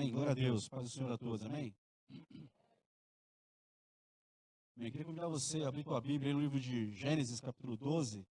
Amém? Glória a Deus. Paz do Senhor a todos. Amém? Bem, queria convidar você a abrir tua Bíblia no livro de Gênesis, capítulo 12.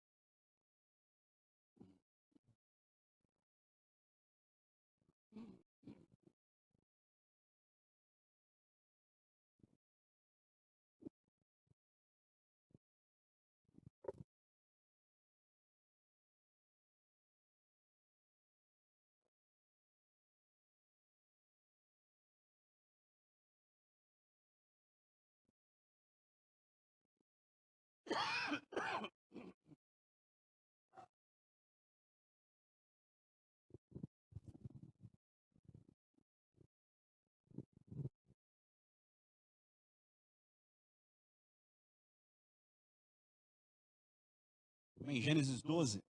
Bem, Gênesis 12.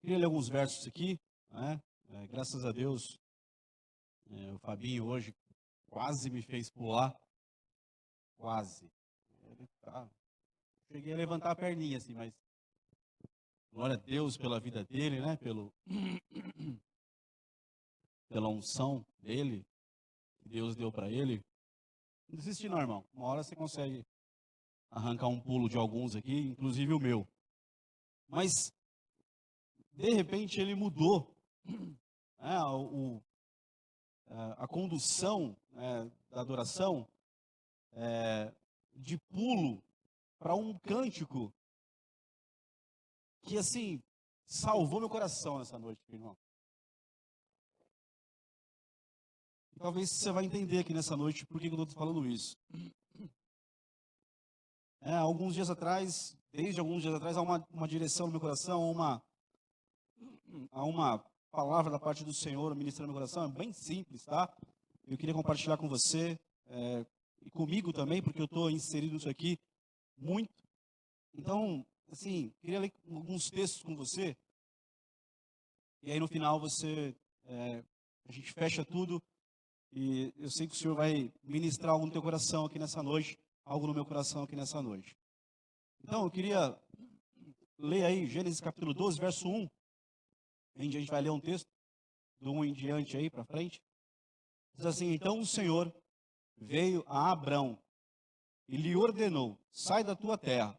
Queria ler alguns versos aqui, né? Graças a Deus, o Fabinho hoje quase me fez pular. Quase. Cheguei a levantar a perninha assim, mas glória a Deus pela vida dele, né? Pela unção dele, que Deus deu para ele. Não desiste não, irmão. Uma hora você consegue arrancar um pulo de alguns aqui, inclusive o meu. Mas, de repente, ele mudou, né, a condução, da adoração, de pulo para um cântico que, assim, salvou meu coração nessa noite, irmão. E talvez você vai entender aqui nessa noite por que eu estou falando isso. Alguns dias atrás, desde alguns dias atrás, há uma direção no meu coração, há uma palavra da parte do Senhor ministrando no meu coração, é bem simples, tá? Eu queria compartilhar com você, e comigo também, porque eu estou inserido nisso aqui muito. Então, assim, queria ler alguns textos com você, e aí no final a gente fecha tudo, e eu sei que o Senhor vai ministrar algo no teu coração aqui nessa noite, algo no meu coração aqui nessa noite. Então, eu queria ler aí Gênesis capítulo 12, verso 1. A gente vai ler um texto, do 1 em diante aí para frente. Diz assim: então o Senhor veio a Abrão e lhe ordenou: sai da tua terra,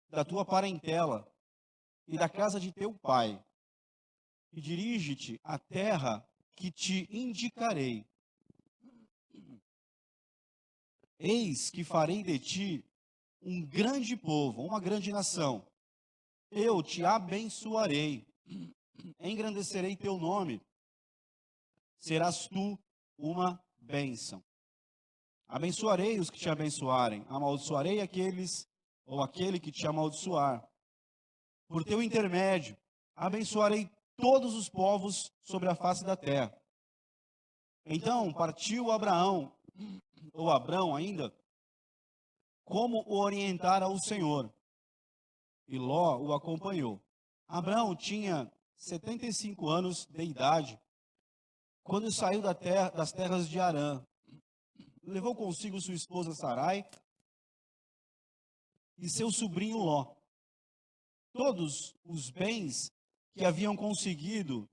da tua parentela e da casa de teu pai, e dirige-te à terra que te indicarei. Eis que farei de ti um grande povo, uma grande nação. Eu te abençoarei, engrandecerei teu nome, serás tu uma bênção. Abençoarei os que te abençoarem, amaldiçoarei aquele que te amaldiçoar. Por teu intermédio, abençoarei todos os povos sobre a face da terra. Então partiu Abrão ainda, como o orientara o Senhor, e Ló o acompanhou. Abrão tinha 75 anos de idade, quando saiu das terras de Harã. Levou consigo sua esposa Sarai e seu sobrinho Ló. Todos os bens que haviam conseguido,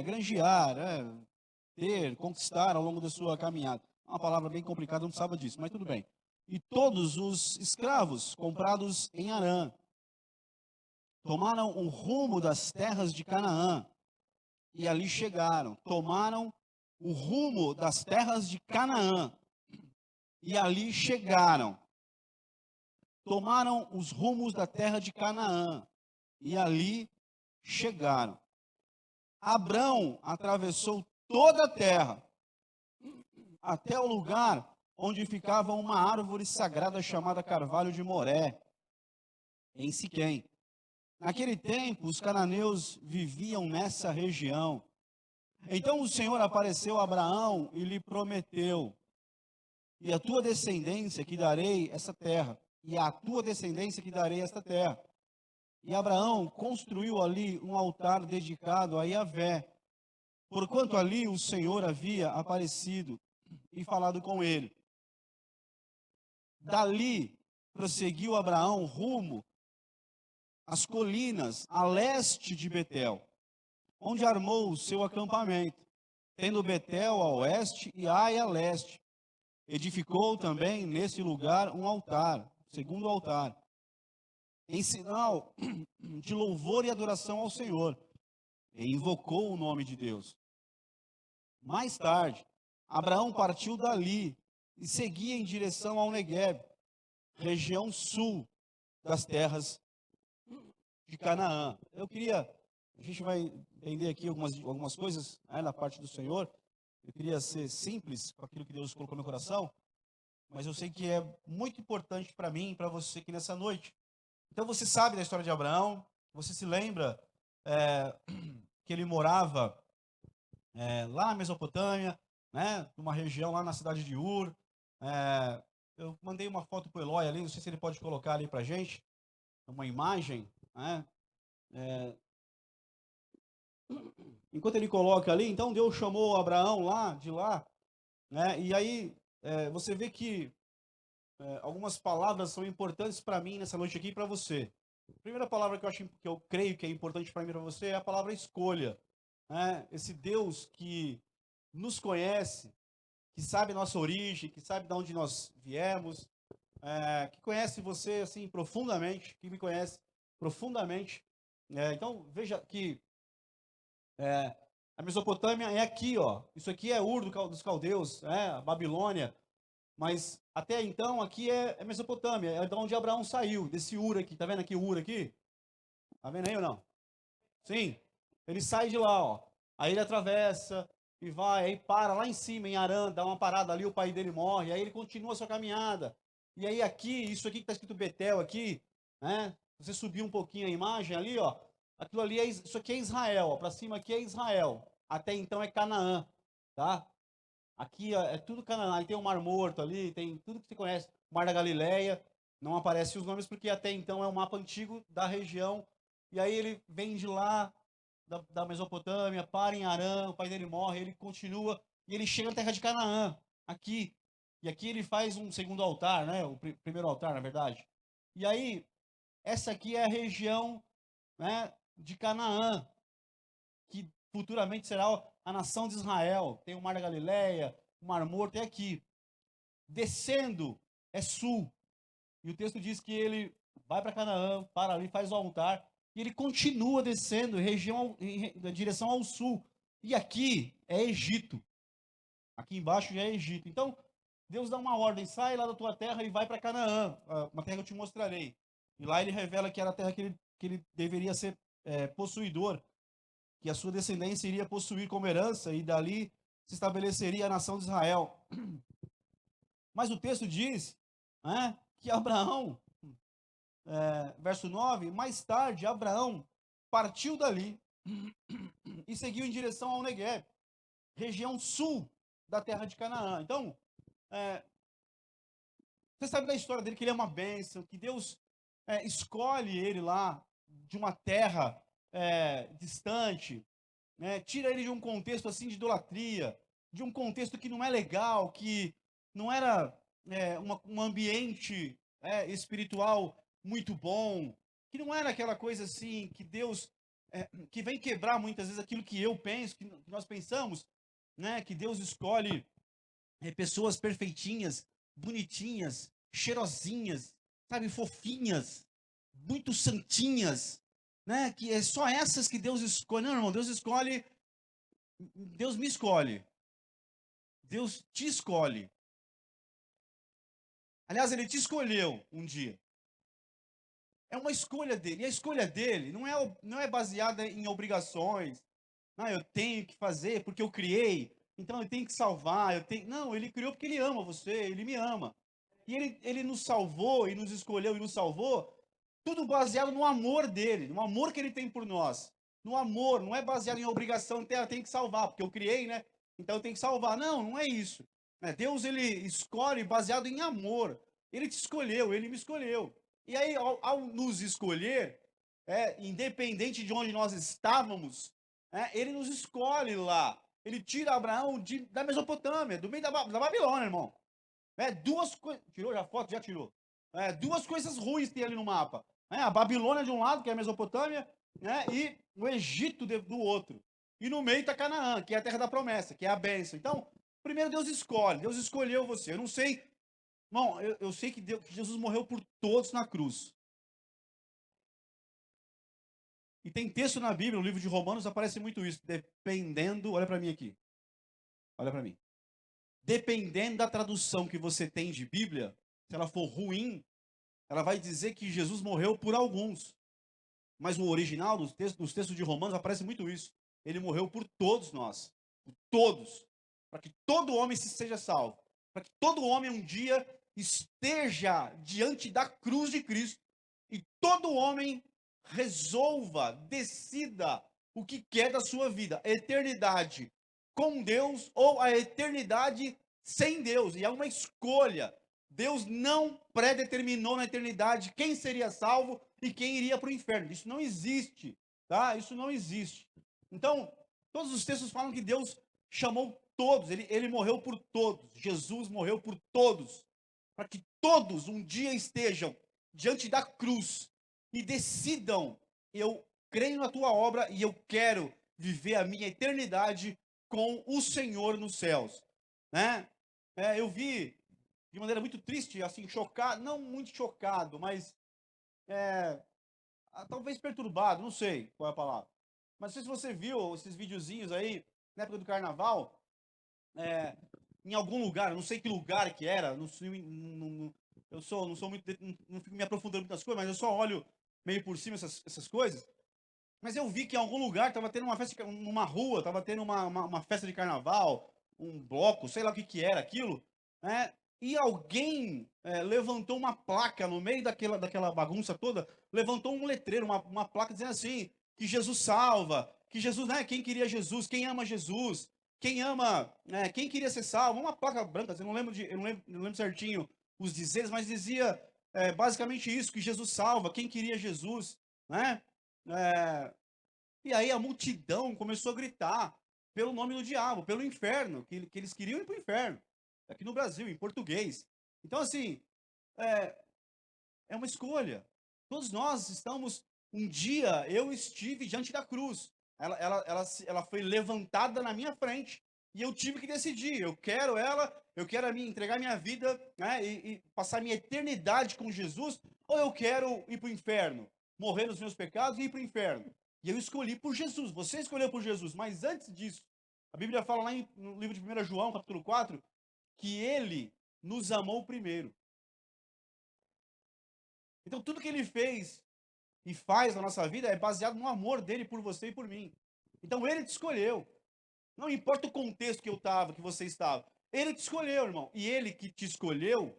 granjear, conquistar ao longo da sua caminhada. Uma palavra bem complicada, não precisava disso, mas tudo bem. E todos os escravos comprados em Harã tomaram o rumo das terras de Canaã e ali chegaram. Tomaram o rumo das terras de Canaã e ali chegaram. Tomaram os rumos da terra de Canaã e ali chegaram. Abrão atravessou toda a terra, até o lugar onde ficava uma árvore sagrada chamada Carvalho de Moré, em Siquém. Naquele tempo, os cananeus viviam nessa região. Então o Senhor apareceu a Abraão e lhe prometeu: e a tua descendência que darei essa terra, e a tua descendência que darei esta terra. E Abraão construiu ali um altar dedicado a Yahvé, porquanto ali o Senhor havia aparecido e falado com ele. Dali prosseguiu Abraão rumo as colinas a leste de Betel, onde armou o seu acampamento, tendo Betel a oeste e Ai a leste. Edificou também nesse lugar um altar, segundo altar, em sinal de louvor e adoração ao Senhor, e invocou o nome de Deus. Mais tarde, Abraão partiu dali e seguia em direção ao Negueb, região sul das terras de Canaã. A gente vai entender aqui algumas coisas, né, na parte do Senhor. Eu queria ser simples com aquilo que Deus colocou no meu coração, mas eu sei que é muito importante para mim e para você aqui nessa noite. Então você sabe da história de Abraão, você se lembra que ele morava lá na Mesopotâmia, né, numa região lá na cidade de Ur. Eu mandei uma foto para o Eloy ali, não sei se ele pode colocar ali para a gente, uma imagem, né? Enquanto ele coloca ali, então Deus chamou Abraão de lá, né? E aí você vê que algumas palavras são importantes para mim nessa noite aqui e para você. A primeira palavra que eu creio que é importante para mim e para você é a palavra escolha, né? Esse Deus que nos conhece, que sabe a nossa origem, que sabe de onde nós viemos, que conhece você assim profundamente, que me conhece profundamente. Então veja que a Mesopotâmia é aqui, ó. Isso aqui é Ur dos caldeus, a Babilônia. Mas até então aqui é Mesopotâmia, é de onde Abraão saiu, desse Ur aqui. Tá vendo aqui o Ur aqui? Tá vendo aí ou não? Sim. Ele sai de lá, ó. Aí ele atravessa e vai, aí para lá em cima, em Harã, dá uma parada ali, o pai dele morre, aí ele continua a sua caminhada. E aí aqui, isso aqui que está escrito Betel aqui, né? Você subir um pouquinho a imagem ali, ó. Aquilo ali isso aqui é Israel, para cima aqui é Israel. Até então é Canaã, tá? Aqui é tudo Canaã, aí tem o Mar Morto ali, tem tudo que você conhece, o Mar da Galileia. Não aparecem os nomes porque até então é um mapa antigo da região. E aí ele vem de lá da Mesopotâmia, para em Harã, o pai dele morre, ele continua e ele chega na terra de Canaã, aqui. E aqui ele faz um segundo altar, né? O primeiro altar, na verdade. E aí, essa aqui é a região, né, de Canaã, que futuramente será a nação de Israel. Tem o Mar da Galileia, o Mar Morto, é aqui. Descendo é sul. E o texto diz que ele vai para Canaã, para ali, faz o altar, e ele continua descendo em direção ao sul. E aqui é Egito. Aqui embaixo já é Egito. Então, Deus dá uma ordem, sai lá da tua terra e vai para Canaã, uma terra que eu te mostrarei. E lá ele revela que era a terra que ele deveria ser possuidor, que a sua descendência iria possuir como herança, e dali se estabeleceria a nação de Israel. Mas o texto diz, né, que Abraão, verso 9, mais tarde Abraão partiu dali e seguiu em direção ao Negueb, região sul da terra de Canaã. Então, você sabe da história dele, que ele é uma bênção, que Deus escolhe ele lá de uma terra distante, né, tira ele de um contexto assim de idolatria, de um contexto que não é legal, que não era um ambiente espiritual muito bom, que não era aquela coisa assim que Deus que vem quebrar muitas vezes aquilo que eu penso, que nós pensamos, né, que Deus escolhe pessoas perfeitinhas, bonitinhas, cheirosinhas, sabe, fofinhas, muito santinhas, né, que é só essas que Deus escolhe. Não, irmão, Deus escolhe, Deus me escolhe, Deus te escolhe. Aliás, ele te escolheu um dia. É uma escolha dele. E a escolha dele não é baseada em obrigações. Não, eu tenho que fazer porque eu criei, então eu tenho que salvar. Não, ele criou porque ele ama você, ele me ama. E ele nos salvou e nos escolheu e nos salvou, tudo baseado no amor dele, no amor que ele tem por nós. No amor, não é baseado em obrigação, tem que salvar, porque eu criei, né? Então eu tenho que salvar. Não, não é isso. Deus, ele escolhe baseado em amor. Ele te escolheu, ele me escolheu. E aí, ao nos escolher, independente de onde nós estávamos, ele nos escolhe lá. Ele tira Abraão da Mesopotâmia, do meio da Babilônia, irmão. Duas coisas. Tirou já a foto? Já tirou. Duas coisas ruins tem ali no mapa. né? A Babilônia de um lado, que é a Mesopotâmia, né? E o Egito do outro. E no meio está Canaã, que é a terra da promessa, que é a bênção. Então, primeiro Deus escolhe, Deus escolheu você. Eu não sei, irmão, eu sei que Jesus morreu por todos na cruz. E tem texto na Bíblia, no livro de Romanos, aparece muito isso, dependendo, olha para mim aqui, olha para mim. Dependendo da tradução que você tem de Bíblia, se ela for ruim, ela vai dizer que Jesus morreu por alguns. Mas no original, nos textos de Romanos, aparece muito isso. Ele morreu por todos nós. Por todos. Para que todo homem se seja salvo. Para que todo homem um dia esteja diante da cruz de Cristo. E todo homem resolva, decida o que quer da sua vida. A eternidade com Deus ou a eternidade sem Deus. E é uma escolha. Deus não predeterminou na eternidade quem seria salvo e quem iria para o inferno. Isso não existe, tá? Isso não existe. Então, todos os textos falam que Deus chamou todos, ele morreu por todos. Jesus morreu por todos, para que todos um dia estejam diante da cruz e decidam: eu creio na tua obra e eu quero viver a minha eternidade com o Senhor nos céus, né? Eu vi de maneira muito triste, assim, chocado, não muito chocado, mas talvez perturbado, não sei qual é a palavra. Mas não sei se você viu esses videozinhos aí, na época do carnaval, é, em algum lugar, não sei que lugar que era, não sei, não sou muito, não fico me aprofundando muito nas coisas, mas eu só olho meio por cima essas coisas. Mas eu vi que em algum lugar estava tendo uma festa, numa rua, estava tendo uma festa de carnaval, um bloco, sei lá o que que era aquilo, né? E alguém levantou uma placa no meio daquela bagunça toda, levantou um letreiro, uma placa dizendo assim, que Jesus salva, que Jesus, né? Quem queria Jesus, quem ama Jesus, quem ama, quem queria ser salvo, uma placa branca, eu não lembro certinho os dizeres, mas dizia basicamente isso, que Jesus salva, quem queria Jesus, né? É, e aí a multidão começou a gritar pelo nome do diabo, pelo inferno, que eles queriam ir para o inferno. Aqui no Brasil, em português. Então, assim, é, é uma escolha. Todos nós estamos. Um dia eu estive diante da cruz. Ela foi levantada na minha frente. E eu tive que decidir. Eu quero ela, eu quero entregar minha vida, né, e passar minha eternidade com Jesus, ou eu quero ir para o inferno, morrer nos meus pecados e ir para o inferno. E eu escolhi por Jesus. Você escolheu por Jesus. Mas antes disso, a Bíblia fala lá no livro de 1 João, capítulo 4, que ele nos amou primeiro. Então, tudo que ele fez e faz na nossa vida é baseado no amor dele por você e por mim. Então, ele te escolheu. Não importa o contexto que eu estava, que você estava. Ele te escolheu, irmão. E ele que te escolheu,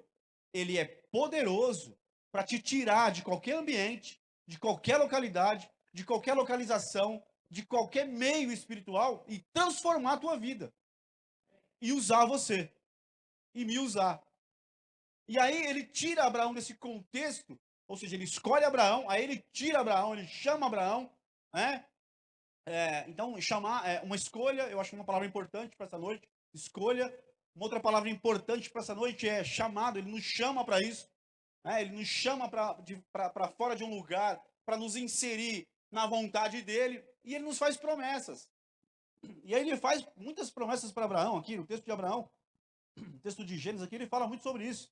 ele é poderoso para te tirar de qualquer ambiente, de qualquer localidade, de qualquer localização, de qualquer meio espiritual e transformar a tua vida. E usar você. E me usar. E aí ele tira Abraão desse contexto, ou seja, ele escolhe Abraão, aí ele tira Abraão, ele chama Abraão, né? Então, chamar uma escolha, eu acho uma palavra importante para essa noite, escolha. Uma outra palavra importante para essa noite é chamado, ele nos chama para isso, né? Ele nos chama para fora de um lugar, para nos inserir na vontade dele, e ele nos faz promessas. E aí ele faz muitas promessas para Abraão aqui, no texto de Abraão, no texto de Gênesis aqui, ele fala muito sobre isso.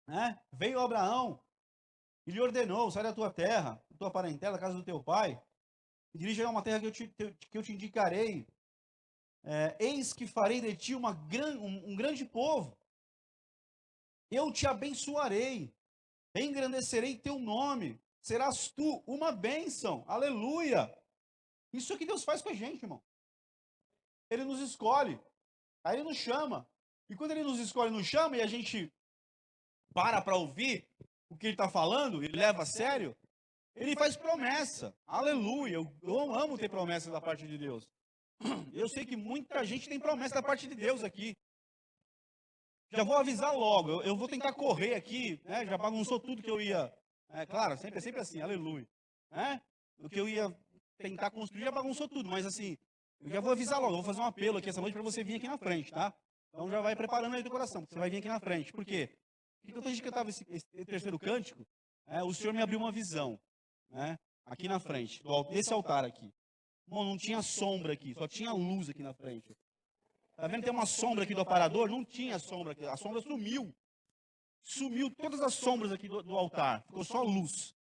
Né? Veio Abraão e lhe ordenou: sai da tua terra, da tua parentela, da casa do teu pai, e dirige a uma terra que eu te indicarei. Eis que farei de ti um grande povo. Eu te abençoarei, engrandecerei teu nome, serás tu uma bênção. Aleluia! Isso é o que Deus faz com a gente, irmão. Ele nos escolhe, aí ele nos chama. E quando ele nos escolhe e nos chama, e a gente para ouvir o que ele está falando, e leva a sério, ele faz promessa. Aleluia. Eu amo ter promessa da parte de Deus. Eu sei que muita gente tem promessa da parte de Deus aqui. Já vou avisar logo. Eu vou tentar correr aqui, né? Já bagunçou tudo que eu ia. Claro, sempre assim, aleluia. Né? O que eu ia tentar construir já bagunçou tudo, mas assim, eu já vou avisar logo. Eu vou fazer um apelo aqui essa noite para você vir aqui na frente, tá? Então já vai preparando aí do coração, porque você vai vir aqui na frente. Por quê? Porque quando a gente cantava esse terceiro cântico, o Senhor me abriu uma visão, né? Aqui na frente, desse altar aqui. Irmão, não tinha sombra aqui, só tinha luz aqui na frente. Tá vendo? Tem uma sombra aqui do aparador? Não tinha sombra aqui, a sombra sumiu. Sumiu todas as sombras aqui do altar, ficou só luz.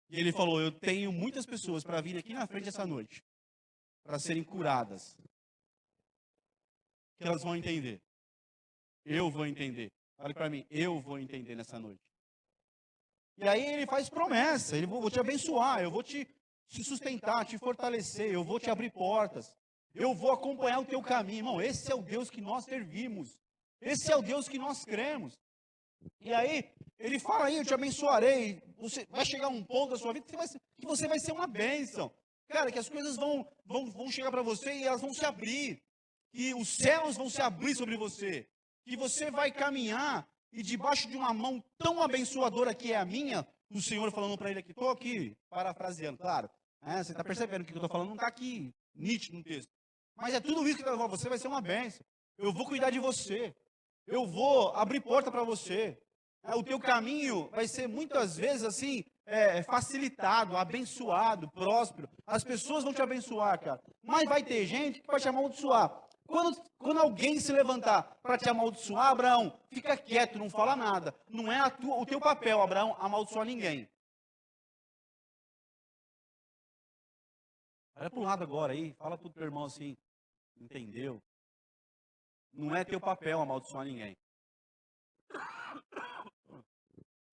E ele falou, eu tenho muitas pessoas para vir aqui na frente essa noite, para serem curadas. Que elas vão entender. Eu vou entender. Olha para mim, eu vou entender nessa noite. E aí ele faz promessa, ele vou te abençoar, eu vou te sustentar, te fortalecer, eu vou te abrir portas, eu vou acompanhar o teu caminho. Irmão, esse é o Deus que nós servimos, esse é o Deus que nós cremos. E aí, ele fala aí, eu te abençoarei, você vai chegar um ponto da sua vida que você vai ser uma bênção. Cara, que as coisas vão chegar para você e elas vão se abrir, que os céus vão se abrir sobre você, que você vai caminhar e debaixo de uma mão tão abençoadora que é a minha, o Senhor falando para ele aqui, estou aqui, parafraseando, claro, você está percebendo que o que eu estou falando não está aqui nítido no texto, mas é tudo isso que está falando, você vai ser uma bênção, eu vou cuidar de você, eu vou abrir porta para você, o teu caminho vai ser muitas vezes assim, facilitado, abençoado, próspero, as pessoas vão te abençoar, cara, mas vai ter gente que vai te amaldiçoar. Quando alguém se levantar para te amaldiçoar, Abraão, fica quieto, não fala nada. Não é o teu papel, Abraão, amaldiçoar ninguém. Olha para o lado agora aí, fala para o teu irmão assim, entendeu? Não é teu papel amaldiçoar ninguém.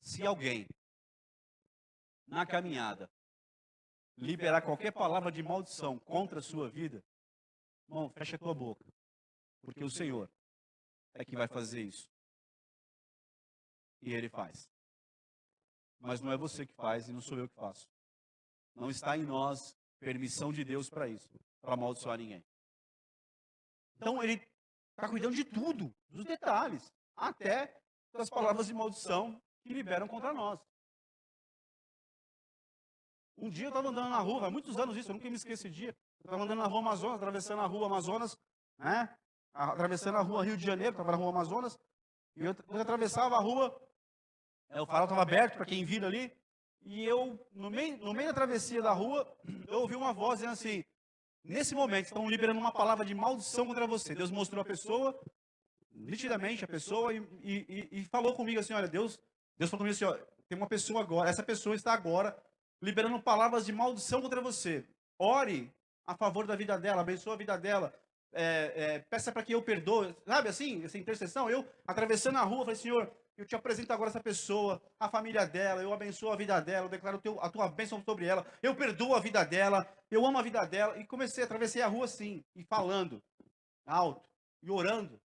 Se alguém, na caminhada, liberar qualquer palavra de maldição contra a sua vida, irmão, fecha a tua boca, porque o Senhor é que vai fazer isso. E Ele faz. Mas não é você que faz e não sou eu que faço. Não está em nós permissão de Deus para isso, para amaldiçoar ninguém. Então Ele está cuidando de tudo, dos detalhes, até das palavras de maldição que liberam contra nós. Um dia eu estava andando na rua, há muitos anos isso, eu nunca me esqueci esse dia. Eu estava andando na rua Amazonas, atravessando a rua Amazonas, né? Atravessando a rua Rio de Janeiro, estava na rua Amazonas, e eu atravessava a rua, o farol estava aberto para quem vira ali, e eu, no meio da travessia da rua, eu ouvi uma voz dizendo assim, nesse momento estão liberando uma palavra de maldição contra você. Deus mostrou a pessoa, nitidamente a pessoa, e falou comigo assim, olha, Deus falou comigo assim, ó, tem uma pessoa agora, essa pessoa está agora liberando palavras de maldição contra você. Ore a favor da vida dela, abençoe a vida dela, peça para que eu perdoe, sabe assim, essa intercessão. Eu, atravessando a rua, falei, Senhor, eu te apresento agora essa pessoa, a família dela, eu abençoo a vida dela, eu declaro a tua bênção sobre ela, eu perdoo a vida dela, eu amo a vida dela, e atravessei a rua assim, e falando alto, e orando.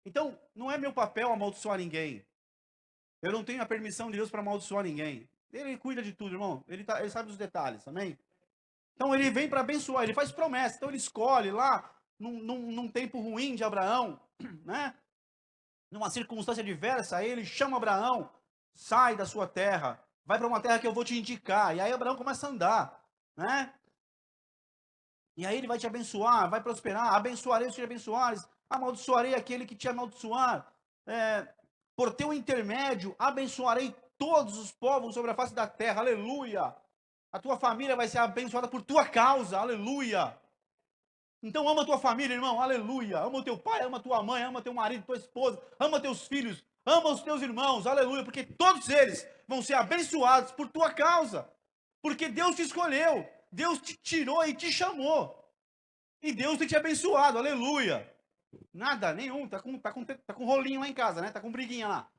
Então, não é meu papel amaldiçoar ninguém, eu não tenho a permissão de Deus para amaldiçoar ninguém. Ele cuida de tudo, irmão. Ele sabe dos detalhes, amém? Então ele vem para abençoar, ele faz promessa. Então ele escolhe lá, num tempo ruim de Abraão, né? Numa circunstância adversa, aí ele chama Abraão, sai da sua terra, vai para uma terra que eu vou te indicar. E aí Abraão começa a andar, né? E aí ele vai te abençoar, vai prosperar, abençoarei os que te abençoares, amaldiçoarei aquele que te amaldiçoar. Por teu intermédio, abençoarei todos os povos sobre a face da terra, aleluia. A tua família vai ser abençoada por tua causa, aleluia. Então ama a tua família, irmão, aleluia. Ama o teu pai, ama a tua mãe, ama teu marido, tua esposa, ama teus filhos, ama os teus irmãos, aleluia, porque todos eles vão ser abençoados por tua causa. Porque Deus te escolheu, Deus te tirou e te chamou. E Deus tem te abençoado, aleluia. Nada, nenhum, tá com rolinho lá em casa, né? Tá com briguinha lá.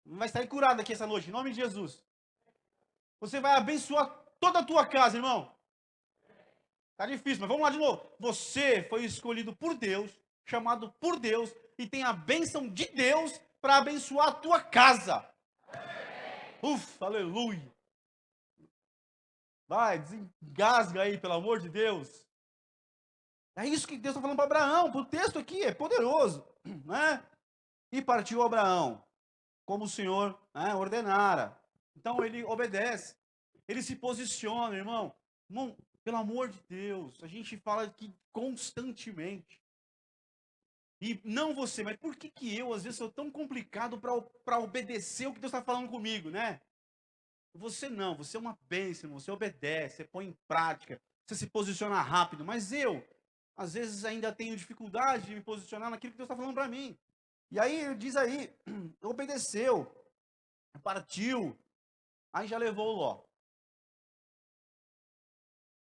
Vai sair curado aqui essa noite, em nome de Jesus. Você vai abençoar toda a tua casa, irmão. Tá difícil, mas vamos lá de novo. Você foi escolhido por Deus, chamado por Deus, e tem a bênção de Deus para abençoar a tua casa. Ufa, aleluia. Vai, desengasga aí, pelo amor de Deus. É isso que Deus está falando para Abraão. O texto aqui é poderoso, né? E partiu Abraão, como o Senhor, né, ordenara. Então ele obedece. Ele se posiciona, irmão. Irmão, pelo amor de Deus, a gente fala aqui constantemente. E não você, mas por que que eu, às vezes, sou tão complicado para obedecer o que Deus está falando comigo, né? Você não, você é uma bênção, você obedece, você põe em prática, você se posiciona rápido, mas eu, às vezes, ainda tenho dificuldade de me posicionar naquilo que Deus está falando para mim. E aí, ele diz aí, obedeceu, partiu, aí já levou o Ló,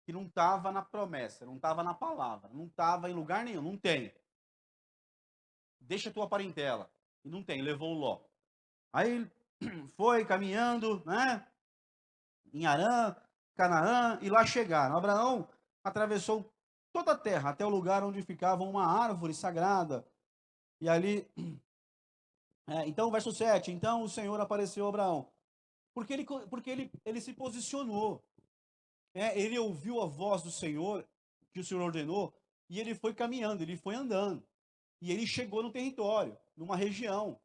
que não estava na promessa, não estava na palavra, não estava em lugar nenhum, não tem. Deixa a tua parentela, e não tem, levou o Ló. Aí foi caminhando, né? Em Arã, Canaã, e lá chegaram. Abraão atravessou toda a terra, até o lugar onde ficava uma árvore sagrada. E ali, então, verso 7, então o Senhor apareceu a Abraão, porque ele se posicionou, ele ouviu a voz do Senhor, que o Senhor ordenou, e ele foi caminhando, ele foi andando, e ele chegou no território, numa região,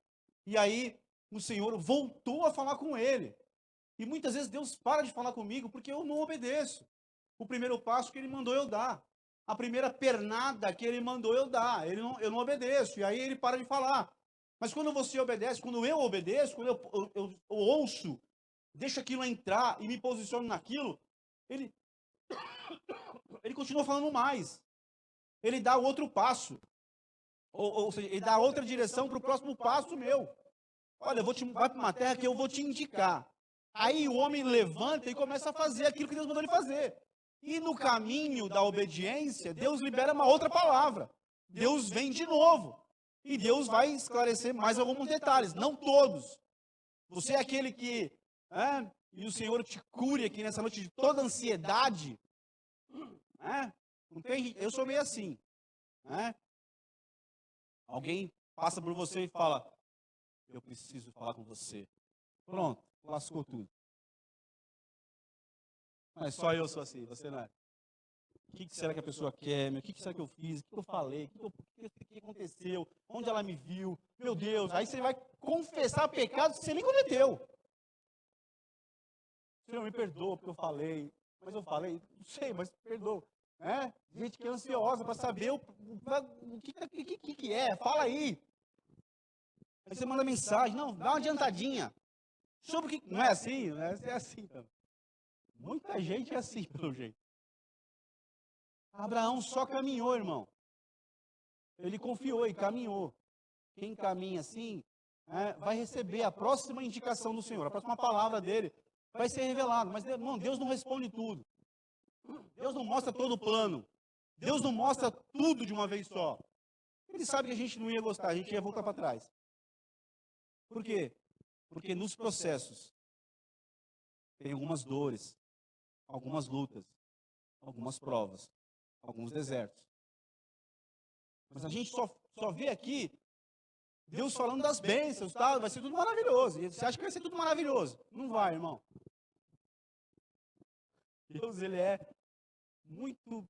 e aí o Senhor voltou a falar com ele, e muitas vezes Deus para de falar comigo porque eu não obedeço. O primeiro passo que ele mandou eu dar. A primeira pernada que ele mandou eu dar. Eu não obedeço. E aí ele para de falar. Mas quando você obedece, quando eu obedeço, quando eu ouço, deixo aquilo entrar e me posiciono naquilo, ele, ele continua falando mais. Ele dá o outro passo. Ou seja, ele dá outra direção para o próximo passo meu. Olha, vai para uma terra que eu vou te indicar. Aí o homem levanta e começa a fazer aquilo que Deus mandou ele fazer. E no caminho da obediência, Deus libera uma outra palavra. Deus vem de novo. E Deus vai esclarecer mais alguns detalhes, não todos. Você é aquele que, e o Senhor te cure aqui nessa noite de toda ansiedade. Não tem, eu sou meio assim. Alguém passa por você e fala, eu preciso falar com você. Pronto, lascou tudo. Mas só eu sou assim, você não é. O que será que a pessoa quer? O que será que eu fiz? O que eu falei? O que aconteceu? Onde ela me viu? Meu Deus, aí você vai confessar pecados que você nem cometeu. Senhor, me perdoa porque eu falei. Mas eu falei? Não sei, mas perdoa. Gente que é ansiosa para saber o que é. Fala aí. Aí você manda mensagem. Não, dá uma adiantadinha. Sobre o que... Não é assim? É assim também. Muita gente é assim, pelo jeito. Abraão só caminhou, irmão. Ele confiou e caminhou. Quem caminha assim, vai receber a próxima indicação do Senhor, a próxima palavra dele vai ser revelada. Mas, irmão, Deus não responde tudo. Deus não mostra todo o plano. Deus não mostra tudo de uma vez só. Ele sabe que a gente não ia gostar, a gente ia voltar para trás. Por quê? Porque nos processos tem algumas dores, algumas lutas, algumas provas, alguns desertos. Mas a gente só vê aqui Deus falando das bênçãos, tá? Vai ser tudo maravilhoso. E você acha que vai ser tudo maravilhoso? Não vai, irmão. Deus, ele é muito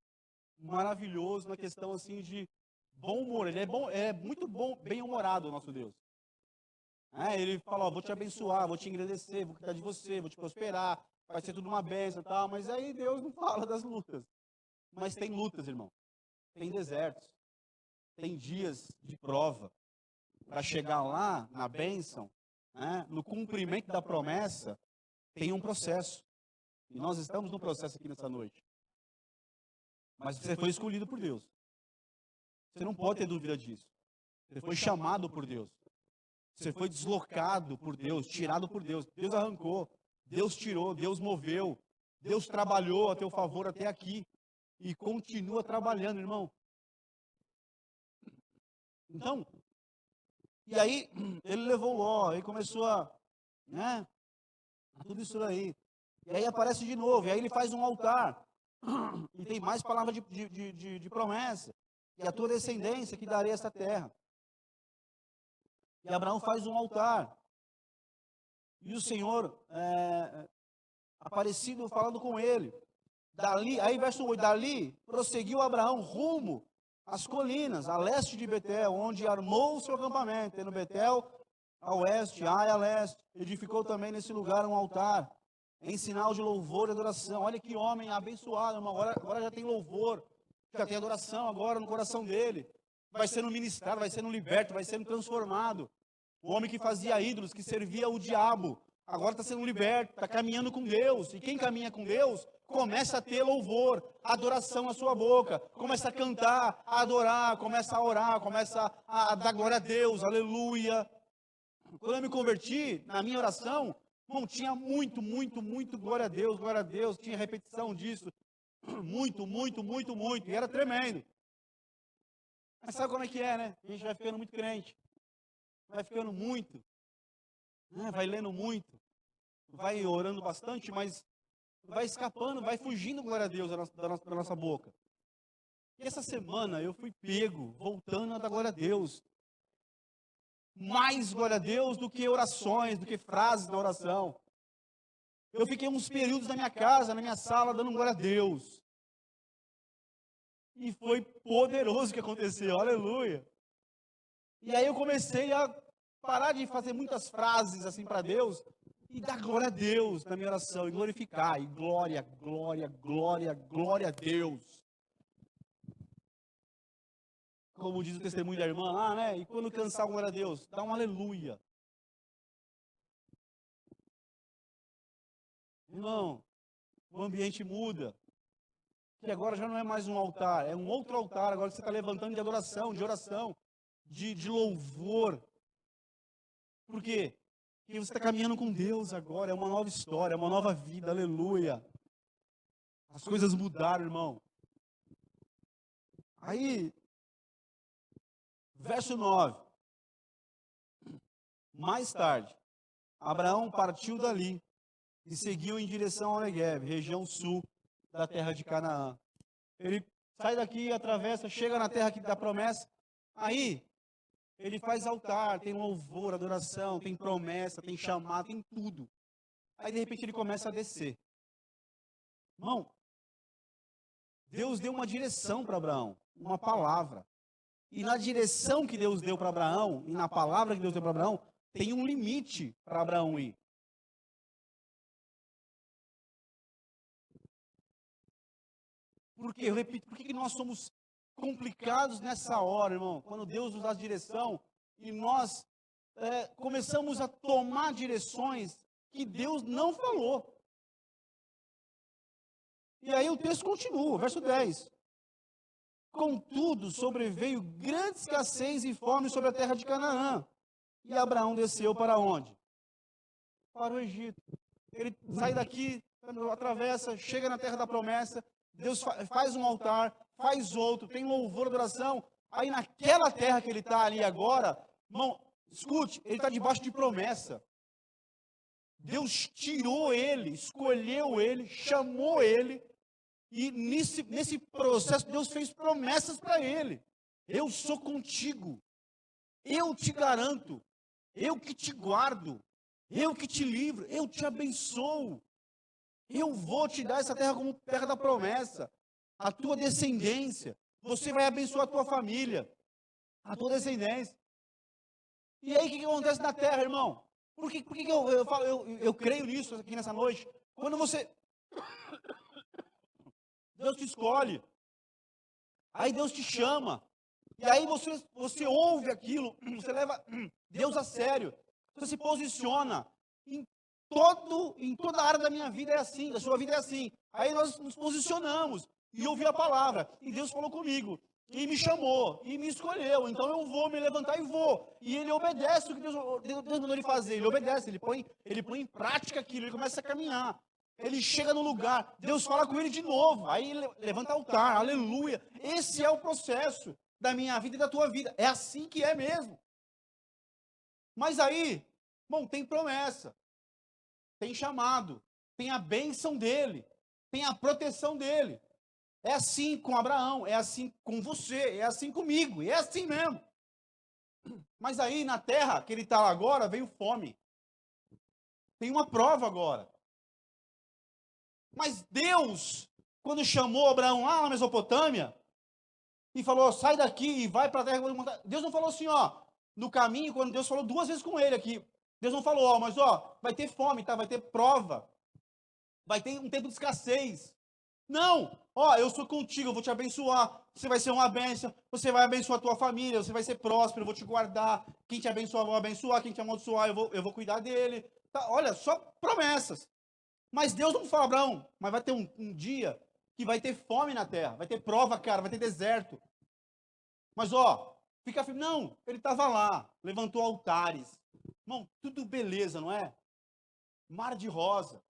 maravilhoso na questão assim de bom humor. Ele é bom, é muito bom, bem-humorado o nosso Deus. Ele fala, ó, vou te abençoar, vou te agradecer, vou cuidar de você, vou te prosperar, vai ser tudo uma bênção e tal. Mas aí Deus não fala das lutas. Mas tem lutas, irmão. Tem desertos. Tem dias de prova. Para chegar lá na bênção, no cumprimento da promessa, tem um processo. E nós estamos no processo aqui nessa noite. Mas você foi escolhido por Deus. Você não pode ter dúvida disso. Você foi chamado por Deus. Você foi deslocado por Deus, tirado por Deus. Deus arrancou, Deus tirou, Deus moveu. Deus trabalhou a teu favor até aqui. E continua trabalhando, irmão. Então, e aí ele levou Ló, aí começou tudo isso daí. E aí aparece de novo, e aí ele faz um altar. E tem mais palavra de promessa. E a tua descendência que darei essa terra. E Abraão faz um altar. E o Senhor aparecido falando com ele. Dali, aí verso 8, dali prosseguiu Abraão rumo às colinas, a leste de Betel, onde armou o seu acampamento. Tendo Betel a oeste, Ai a leste. Edificou também nesse lugar um altar, em sinal de louvor e adoração. Olha que homem abençoado, irmão. Agora já tem louvor, já tem adoração agora no coração dele. vai sendo ministrado, vai sendo liberto, vai sendo transformado. O homem que fazia ídolos, que servia o diabo, agora está sendo liberto, está caminhando com Deus. E quem caminha com Deus, começa a ter louvor, adoração na sua boca, começa a cantar, a adorar, começa a orar, começa a dar glória a Deus, aleluia. Quando eu me converti, na minha oração, bom, tinha muito glória a Deus, tinha repetição disso, muito, e era tremendo. Mas sabe como é que é, né? A gente vai ficando muito crente, vai ficando muito, né? Vai lendo muito, vai orando bastante, mas vai escapando, vai fugindo, glória a Deus, da nossa boca. E essa semana eu fui pego, voltando a dar glória a Deus. Mais glória a Deus do que orações, do que frases na oração. Eu fiquei uns períodos na minha casa, na minha sala, dando glória a Deus. E foi poderoso o que aconteceu, aleluia. E aí eu comecei a parar de fazer muitas frases assim para Deus e dar glória a Deus na minha oração, e glorificar, e glória a Deus. Como diz o testemunho da irmã lá, né? E quando cansar, glória a Deus, dá um aleluia. Irmão, o ambiente muda. Que agora já não é mais um altar, é um outro altar agora que você está levantando de adoração, de oração, de louvor. Por quê? Porque você está caminhando com Deus agora, é uma nova história, é uma nova vida, aleluia. As coisas mudaram, irmão. Aí, verso 9. Mais tarde, Abraão partiu dali e seguiu em direção ao Negueb, região sul da terra de Canaã. Ele sai daqui, atravessa, chega na terra da promessa. Aí, ele faz altar, tem louvor, adoração, tem promessa, tem chamado, tem tudo. Aí, de repente, ele começa a descer. Irmão, Deus deu uma direção para Abraão, uma palavra. E na direção que Deus deu para Abraão, e na palavra que Deus deu para Abraão, tem um limite para Abraão ir. Por quê? Eu repito, por que nós somos complicados nessa hora, irmão? Quando Deus nos dá direção e nós começamos a tomar direções que Deus não falou. E aí o texto continua, verso 10. Contudo, sobreveio grande escassez e fome sobre a terra de Canaã. E Abraão desceu para onde? Para o Egito. Ele sai daqui, atravessa, chega na terra da promessa. Deus faz um altar, faz outro, tem louvor, adoração. Aí naquela terra que ele está ali agora, irmão, escute, ele está debaixo de promessa. Deus tirou ele, escolheu ele, chamou ele. E nesse processo, Deus fez promessas para ele. Eu sou contigo. Eu te garanto. Eu que te guardo. Eu que te livro. Eu te abençoo. Eu vou te dar essa terra como terra da promessa. A tua descendência. Você vai abençoar a tua família. A tua descendência. E aí o que acontece na terra, irmão? Por que eu creio nisso aqui nessa noite? Quando Deus te escolhe. Aí Deus te chama. E aí você ouve aquilo. Você leva Deus a sério. Você se posiciona. Em toda a área da minha vida é assim. Da sua vida é assim. Aí nós nos posicionamos. E ouvi a palavra. E Deus falou comigo. E me chamou. E me escolheu. Então eu vou me levantar e vou. E ele obedece o que Deus mandou ele fazer. Ele obedece. Ele põe em prática aquilo. Ele começa a caminhar. Ele chega no lugar, Deus fala com ele de novo, aí ele levanta altar, aleluia. Esse é o processo da minha vida e da tua vida, é assim que é mesmo. Mas aí, bom, tem promessa, tem chamado, tem a bênção dele, tem a proteção dele. É assim com Abraão, é assim com você, é assim comigo, é assim mesmo. Mas aí na terra que ele está agora, veio fome. Tem uma prova agora. Mas Deus, quando chamou Abraão lá na Mesopotâmia, e falou, sai daqui e vai para a terra que eu vou montar. Deus não falou assim, ó, no caminho, quando Deus falou 2 vezes com ele aqui. Deus não falou, ó, mas ó, vai ter fome, tá? Vai ter prova. Vai ter um tempo de escassez. Não! Ó, eu sou contigo, eu vou te abençoar. Você vai ser uma bênção, você vai abençoar a tua família, você vai ser próspero, eu vou te guardar. Quem te abençoar, eu vou abençoar. Quem te amaldiçoar, eu vou cuidar dele. Tá, olha, só promessas. Mas Deus não fala, Abraão, mas vai ter um dia que vai ter fome na terra, vai ter prova, cara, vai ter deserto. Mas, ó, fica firme. Não, ele estava lá, levantou altares. Irmão, tudo beleza, não é? Mar de rosa.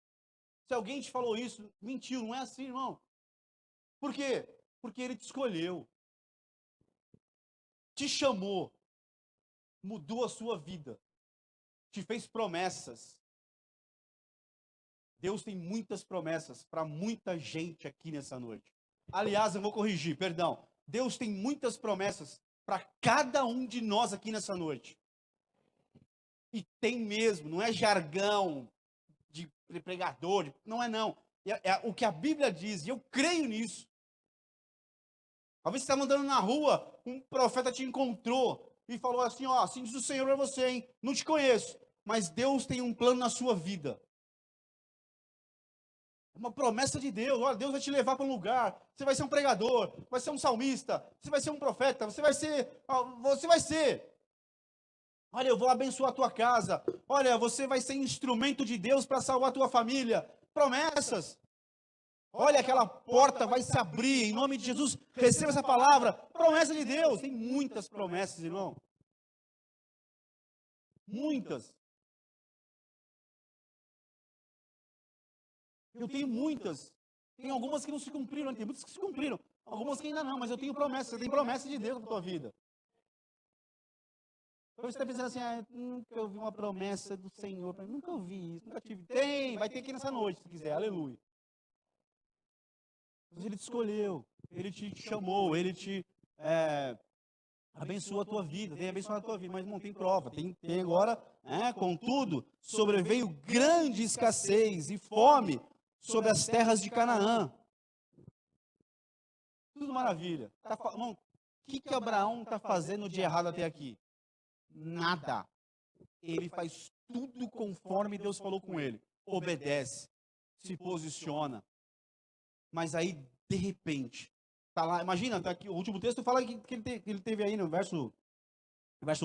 Se alguém te falou isso, mentiu, não é assim, irmão. Por quê? Porque ele te escolheu, te chamou, mudou a sua vida, te fez promessas. Deus tem muitas promessas para muita gente aqui nessa noite. Aliás, eu vou corrigir, perdão. Deus tem muitas promessas para cada um de nós aqui nessa noite. E tem mesmo, não é jargão de pregador, não é não. É o que a Bíblia diz, e eu creio nisso. Talvez você está andando na rua, um profeta te encontrou e falou assim, ó, assim diz o Senhor para você, hein? Não te conheço, mas Deus tem um plano na sua vida. É uma promessa de Deus. Olha, Deus vai te levar para um lugar. Você vai ser um pregador, vai ser um salmista, você vai ser um profeta, você vai ser. Olha, eu vou abençoar a tua casa. Olha, você vai ser instrumento de Deus para salvar a tua família. Promessas. Olha, aquela porta vai se abrir. Em nome de Jesus, receba essa palavra. Promessa de Deus. Tem muitas promessas, irmão. Muitas. Eu tenho muitas. Tem algumas que não se cumpriram, tem muitas que se cumpriram. Algumas que ainda não, mas eu tenho promessas. Você tem promessa de Deus na tua vida. Então você está pensando assim, nunca ouvi uma promessa do Senhor. Nunca ouvi isso, nunca tive. Tem, vai ter aqui nessa noite, se quiser. Aleluia. Mas ele te escolheu, ele te chamou, ele te abençoou a tua vida, tem abençoado a tua vida, mas não tem prova. Tem agora, contudo, sobreveio grande escassez e fome sobre as terras de Canaã. Tudo maravilha. Irmão, o que Abraão está fazendo de errado até aqui? Nada. Ele faz tudo conforme Deus falou com ele. Obedece, se posiciona. Mas aí, de repente, tá lá, imagina, tá aqui, o último texto fala que ele teve aí no verso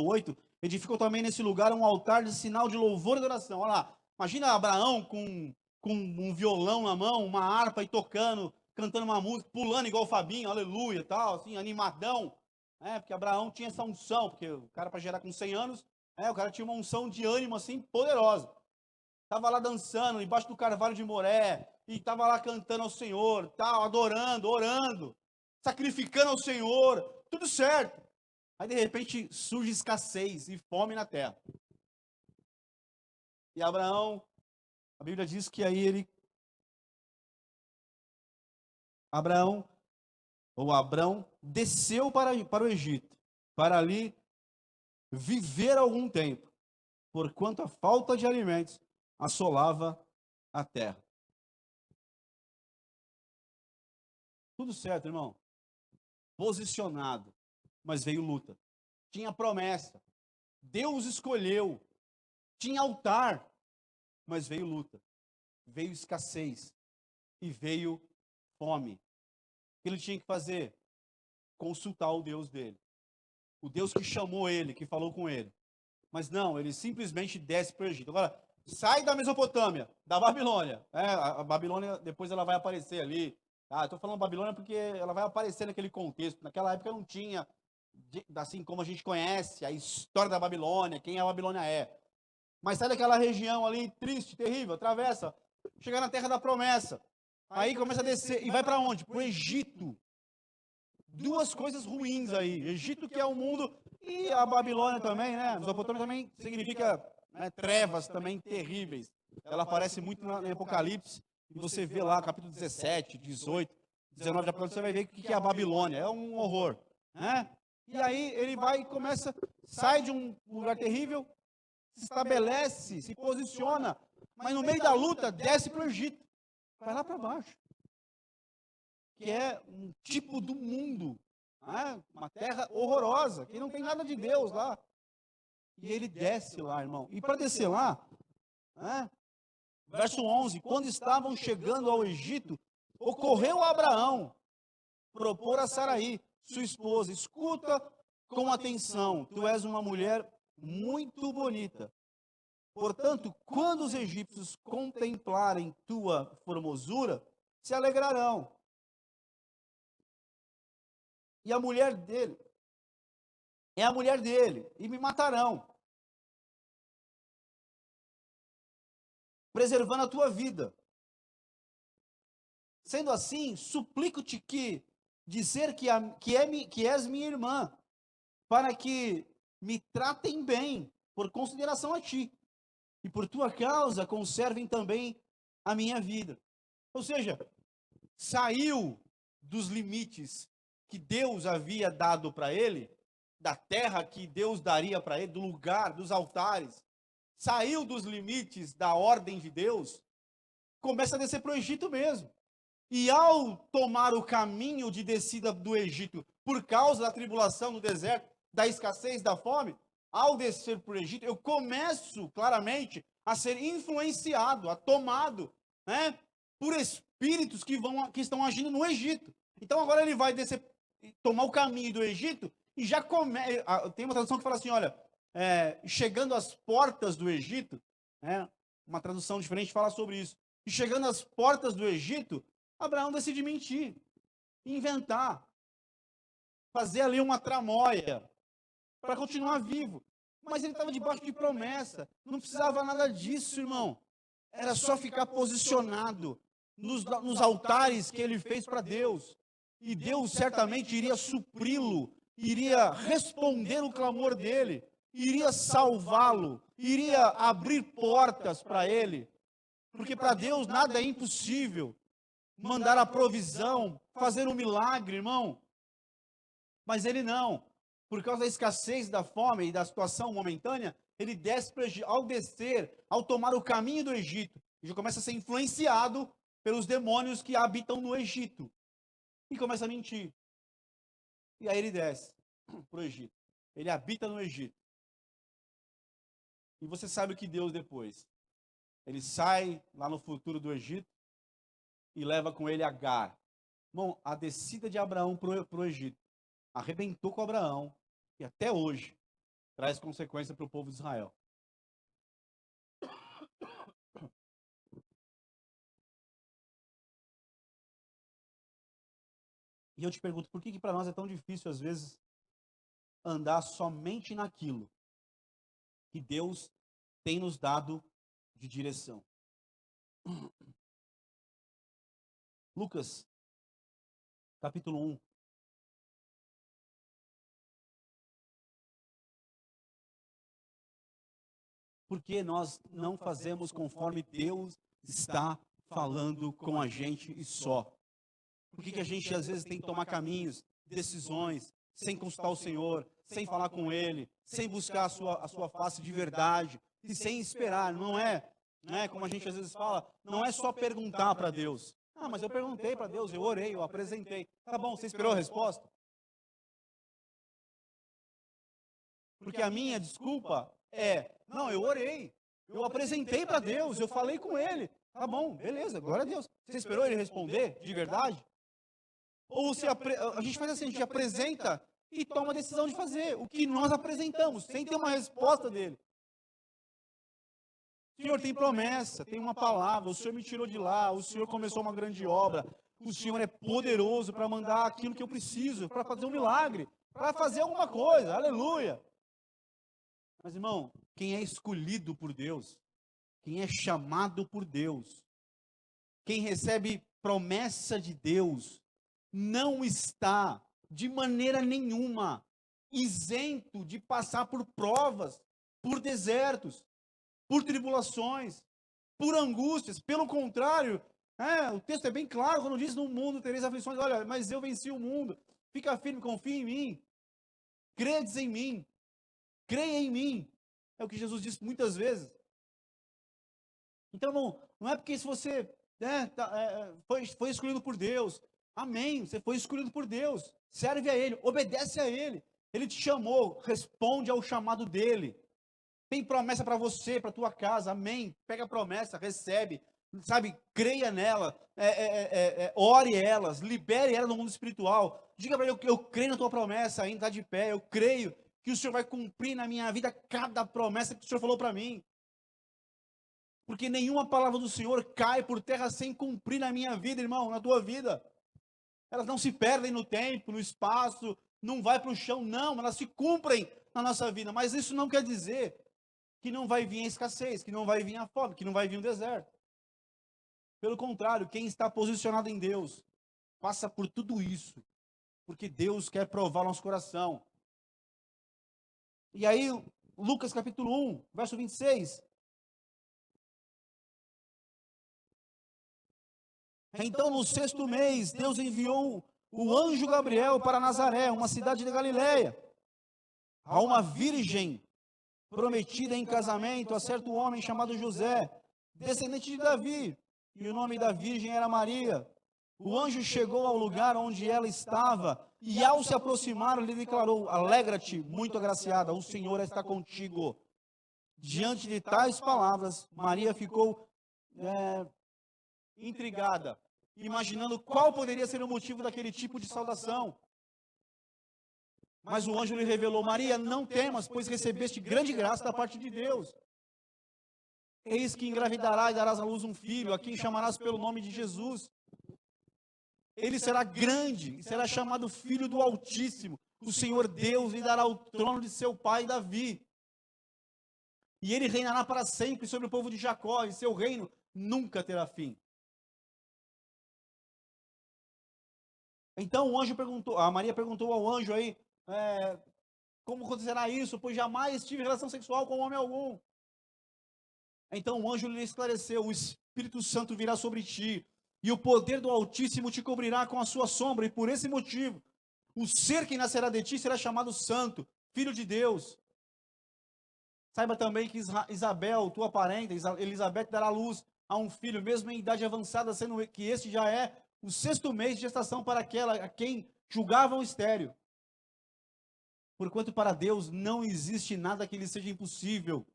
8, edificou também nesse lugar um altar de sinal de louvor e adoração. Olha lá, imagina Abraão com um violão na mão, uma harpa e tocando, cantando uma música, pulando igual o Fabinho, aleluia, tal, assim, animadão. Porque Abraão tinha essa unção, porque o cara para gerar com 100 anos, o cara tinha uma unção de ânimo assim poderosa. Estava lá dançando embaixo do carvalho de Moré, e estava lá cantando ao Senhor, tal, adorando, orando, sacrificando ao Senhor, tudo certo. Aí de repente surge escassez e fome na terra. E Abraão, a Bíblia diz que aí Abraão desceu para o Egito, para ali viver algum tempo, porquanto a falta de alimentos assolava a terra. Tudo certo, irmão. Posicionado, mas veio luta. Tinha promessa. Deus escolheu. Tinha altar, mas veio luta. Veio escassez e veio fome. O que ele tinha que fazer? Consultar o Deus dele. O Deus que chamou ele, que falou com ele. Mas não, ele simplesmente desce para o Egito. Agora, sai da Mesopotâmia, da Babilônia. A Babilônia, depois ela vai aparecer ali. Estou falando Babilônia porque ela vai aparecer naquele contexto. Naquela época não tinha, assim como a gente conhece, a história da Babilônia, quem a Babilônia é. Mas sai daquela região ali, triste, terrível, atravessa, chega na terra da promessa. Aí começa a descer, e vai para onde? Para o Egito. Duas coisas ruins aí. Egito, que é o mundo, e a Babilônia também, né? A Mesopotâmia também significa trevas também terríveis. Ela aparece muito no Apocalipse, e você vê lá, capítulo 17, 18, 19 de Apocalipse, você vai ver o que é a Babilônia. É um horror. E aí ele vai e começa, sai de um lugar terrível, se estabelece, se posiciona, mas no meio da luta, desce para o Egito. Vai lá para baixo. Que é um tipo do mundo, uma terra horrorosa, que não tem nada de Deus lá. E ele desce lá, irmão. E para descer lá, verso 11, quando estavam chegando ao Egito, ocorreu a Abraão propor a Saraí, sua esposa: escuta com atenção, tu és uma mulher muito bonita. Portanto, quando os egípcios contemplarem tua formosura, se alegrarão. E a mulher dele é a mulher dele, e me matarão, preservando a tua vida. Sendo assim, suplico-te que dizer que és minha irmã, para que me tratem bem, por consideração a ti, e por tua causa conservem também a minha vida. Ou seja, saiu dos limites que Deus havia dado para ele, da terra que Deus daria para ele, do lugar, dos altares, saiu dos limites da ordem de Deus, começa a descer para o Egito mesmo. E ao tomar o caminho de descida do Egito, por causa da tribulação no deserto, da escassez, da fome, ao descer para o Egito, eu começo claramente a ser influenciado, tomado, né, por espíritos que estão agindo no Egito. Então agora ele vai descer, tomar o caminho do Egito, e já tem uma tradução que fala assim, olha, chegando às portas do Egito, né, uma tradução diferente fala sobre isso, e chegando às portas do Egito, Abraão decide mentir, inventar, fazer ali uma tramóia, para continuar vivo. Mas ele estava debaixo de promessa, não precisava nada disso, irmão. Era só ficar posicionado nos altares que ele fez para Deus. E Deus certamente iria supri-lo, iria responder o clamor dele, iria salvá-lo, iria abrir portas para ele. Porque para Deus nada é impossível. Mandar a provisão, fazer um milagre, irmão. Mas ele não. Por causa da escassez, da fome e da situação momentânea, ele desce para o Egito. Ao descer, ao tomar o caminho do Egito, ele já começa a ser influenciado pelos demônios que habitam no Egito. E começa a mentir. E aí ele desce para o Egito. Ele habita no Egito. E você sabe o que Deus depois? Ele sai lá no futuro do Egito e leva com ele Agar. Bom, a descida de Abraão para o Egito arrebentou com Abraão e até hoje traz consequência para o povo de Israel. E eu te pergunto, por que para nós é tão difícil, às vezes, andar somente naquilo que Deus tem nos dado de direção? Lucas, capítulo 1. Por que nós não fazemos conforme Deus está falando com a gente e só? Por que a gente às vezes tem que tomar caminhos, decisões, sem consultar o Senhor, sem falar com Ele, sem buscar a sua face de verdade e sem esperar? Não é, como a gente às vezes fala, não é só perguntar para Deus. Ah, mas eu perguntei para Deus, eu orei, eu apresentei. Tá bom, você esperou a resposta? Porque a minha desculpa não, eu orei, eu apresentei para Deus, eu falei com Ele. Tá bom, beleza, glória a Deus. Você esperou Ele responder de verdade? Ou a gente faz assim, a gente apresenta e toma a decisão de fazer o que nós apresentamos, sem ter uma resposta dele. O Senhor tem promessa, tem uma palavra, o Senhor me tirou de lá, o Senhor começou uma grande obra, o Senhor é poderoso para mandar aquilo que eu preciso, para fazer um milagre, para fazer alguma coisa, aleluia. Mas, irmão, quem é escolhido por Deus, quem é chamado por Deus, quem recebe promessa de Deus, não está, de maneira nenhuma, isento de passar por provas, por desertos, por tribulações, por angústias. Pelo contrário, o texto é bem claro quando diz: no mundo tereis aflições. Olha, mas eu venci o mundo. Fica firme, confia em mim. Credes em mim. Creia em mim. É o que Jesus disse muitas vezes. Então, não é porque se você foi escolhido por Deus. Amém, você foi escolhido por Deus. Serve a Ele, obedece a Ele. Ele te chamou, responde ao chamado dEle. Tem promessa para você, para a tua casa, amém. Pega a promessa, recebe. sabe, creia nela, ore elas, libere ela no mundo espiritual. Diga para ele, eu creio na tua promessa, ainda está de pé, eu creio que o Senhor vai cumprir na minha vida cada promessa que o Senhor falou para mim. Porque nenhuma palavra do Senhor cai por terra sem cumprir na minha vida, irmão, na tua vida. Elas não se perdem no tempo, no espaço, não vai para o chão, não, elas se cumprem na nossa vida. Mas isso não quer dizer que não vai vir a escassez, que não vai vir a fome, que não vai vir o deserto. Pelo contrário, quem está posicionado em Deus passa por tudo isso, porque Deus quer provar nosso coração. E aí, Lucas capítulo 1, verso 26. Então, no 6º mês, Deus enviou o anjo Gabriel para Nazaré, uma cidade da Galileia, a uma virgem prometida em casamento a certo homem chamado José, descendente de Davi, e o nome da virgem era Maria. O anjo chegou ao lugar onde ela estava, e ao se aproximar, lhe declarou: alegra-te, muito agraciada, o Senhor está contigo. Diante de tais palavras, Maria ficou intrigada, imaginando qual poderia ser o motivo daquele tipo de saudação. Mas o anjo lhe revelou: Maria, não temas, pois recebeste grande graça da parte de Deus. Eis que engravidará e darás à luz um filho, a quem chamarás pelo nome de Jesus. Ele será grande e será chamado Filho do Altíssimo. O Senhor Deus lhe dará o trono de seu pai Davi. E ele reinará para sempre sobre o povo de Jacó, e seu reino nunca terá fim. Então o anjo perguntou, a Maria perguntou ao anjo aí, como acontecerá isso? Pois jamais tive relação sexual com homem algum. Então o anjo lhe esclareceu: o Espírito Santo virá sobre ti, e o poder do Altíssimo te cobrirá com a sua sombra, e por esse motivo, o ser que nascerá de ti será chamado Santo, Filho de Deus. Saiba também que Isabel, tua parenta, Elizabeth, dará luz a um filho, mesmo em idade avançada, sendo que este já é o 6º mês de gestação para aquela a quem julgavam estéril. Porquanto para Deus não existe nada que lhe seja impossível.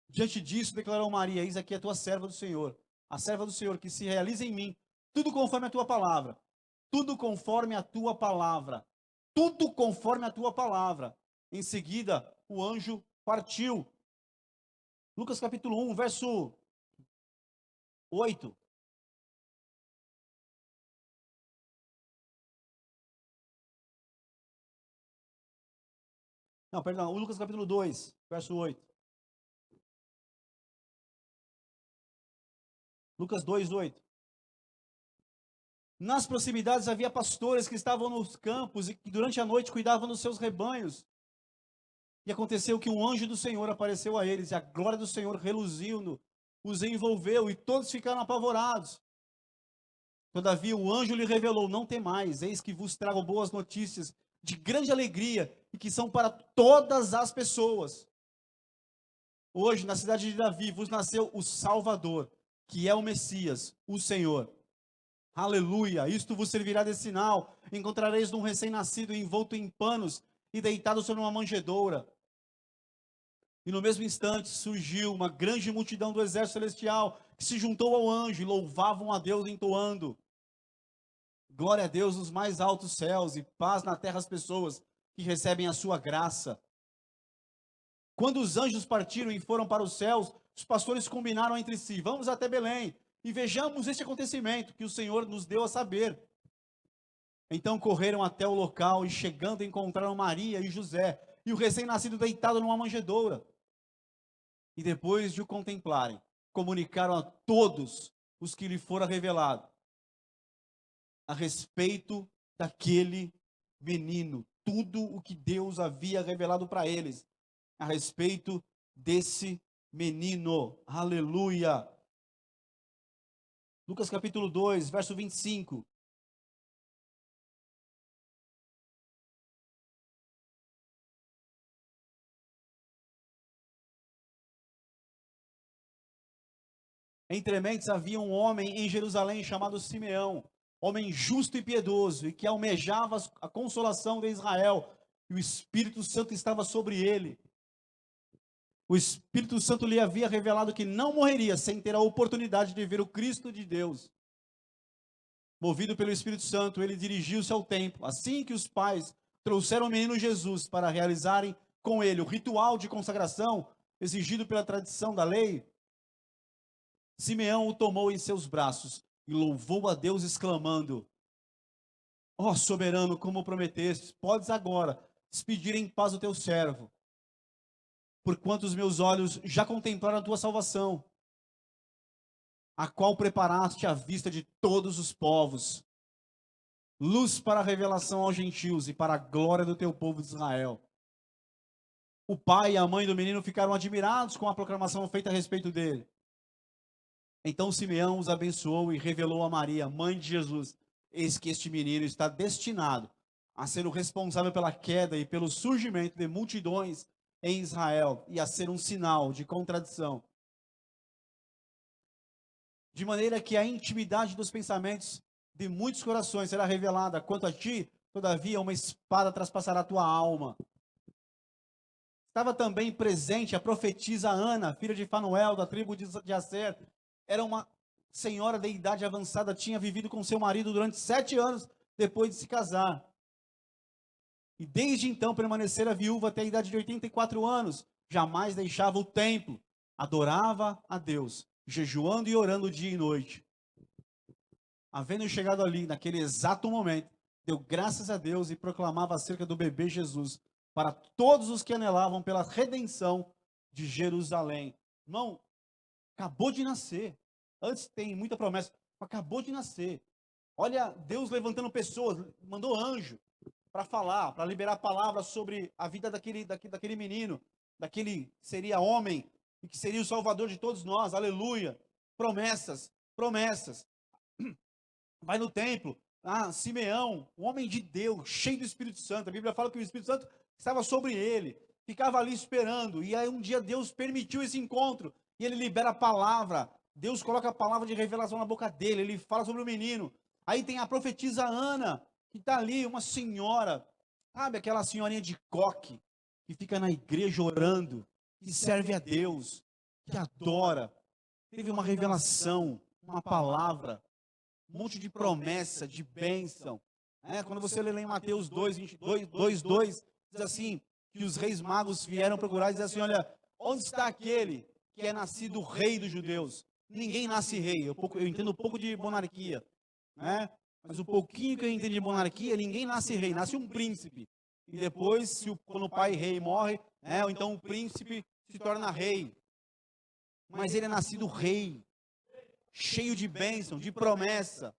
Diante disso, declarou Maria: eis aqui a tua serva do Senhor, a serva do Senhor, que se realiza em mim, tudo conforme a tua palavra. Tudo conforme a tua palavra. Tudo conforme a tua palavra. Em seguida, o anjo partiu. Lucas capítulo 1, verso 8. Não, perdão, Lucas capítulo 2, verso 8. Lucas 2, 8. Nas proximidades havia pastores que estavam nos campos e que durante a noite cuidavam dos seus rebanhos. E aconteceu que um anjo do Senhor apareceu a eles, e a glória do Senhor reluziu, os envolveu, e todos ficaram apavorados. Todavia o anjo lhe revelou: não temais, eis que vos trago boas notícias de grande alegria, e que são para todas as pessoas. Hoje, na cidade de Davi, vos nasceu o Salvador, que é o Messias, o Senhor. Aleluia! Isto vos servirá de sinal: encontrareis um recém-nascido envolto em panos e deitado sobre uma manjedoura. E no mesmo instante surgiu uma grande multidão do exército celestial, que se juntou ao anjo e louvavam a Deus entoando: glória a Deus nos mais altos céus e paz na terra às pessoas que recebem a sua graça. Quando os anjos partiram e foram para os céus, os pastores combinaram entre si: vamos até Belém e vejamos este acontecimento que o Senhor nos deu a saber. Então correram até o local e, chegando, encontraram Maria e José e o recém-nascido deitado numa manjedoura. E depois de o contemplarem, comunicaram a todos os que lhe fora revelado a respeito daquele menino, tudo o que Deus havia revelado para eles a respeito desse menino. Aleluia! Lucas capítulo 2, verso 25. Entre mentes havia um homem em Jerusalém chamado Simeão, homem justo e piedoso, e que almejava a consolação de Israel, e o Espírito Santo estava sobre ele. O Espírito Santo lhe havia revelado que não morreria sem ter a oportunidade de ver o Cristo de Deus. Movido pelo Espírito Santo, ele dirigiu-se ao templo. Assim que os pais trouxeram o menino Jesus para realizarem com ele o ritual de consagração exigido pela tradição da lei, Simeão o tomou em seus braços e louvou a Deus, exclamando: ó soberano, como prometeste, podes agora despedir em paz o teu servo, porquanto os meus olhos já contemplaram a tua salvação, a qual preparaste à vista de todos os povos, luz para a revelação aos gentios e para a glória do teu povo de Israel. O pai e a mãe do menino ficaram admirados com a proclamação feita a respeito dele. Então Simeão os abençoou e revelou a Maria, mãe de Jesus: eis que este menino está destinado a ser o responsável pela queda e pelo surgimento de multidões em Israel e a ser um sinal de contradição, de maneira que a intimidade dos pensamentos de muitos corações será revelada. Quanto a ti, todavia, uma espada traspassará a tua alma. Estava também presente a profetisa Ana, filha de Fanuel, da tribo de Aser. Era uma senhora de idade avançada, tinha vivido com seu marido durante 7 anos depois de se casar. E desde então permanecera viúva até a idade de 84 anos. Jamais deixava o templo, adorava a Deus, jejuando e orando dia e noite. Havendo chegado ali, naquele exato momento, deu graças a Deus e proclamava acerca do bebê Jesus para todos os que anelavam pela redenção de Jerusalém. Irmão, acabou de nascer. Antes tem muita promessa, acabou de nascer. Olha, Deus levantando pessoas, mandou anjo para falar, para liberar palavras sobre a vida daquele menino, daquele que seria homem e que seria o salvador de todos nós. Aleluia. Promessas, promessas. Vai no templo, Simeão, um homem de Deus, cheio do Espírito Santo. A Bíblia fala que o Espírito Santo estava sobre ele, ficava ali esperando. E aí um dia Deus permitiu esse encontro e ele libera a palavra. Deus coloca a palavra de revelação na boca dele, ele fala sobre o menino. Aí tem a profetisa Ana, que está ali, uma senhora, sabe aquela senhorinha de coque, que fica na igreja orando, que serve a Deus, que adora. Teve uma revelação, uma palavra, um monte de promessa, de bênção. Quando você lê lá em Mateus 2:2, diz assim, que os reis magos vieram procurar e diz assim: olha, onde está aquele que é nascido rei dos judeus? Ninguém nasce rei. Eu entendo um pouco de monarquia, mas o pouquinho que eu entendo de monarquia, ninguém nasce rei, nasce um príncipe. E depois, quando o pai rei morre, ou então o príncipe se torna rei. Mas ele é nascido rei, cheio de bênção, de promessa,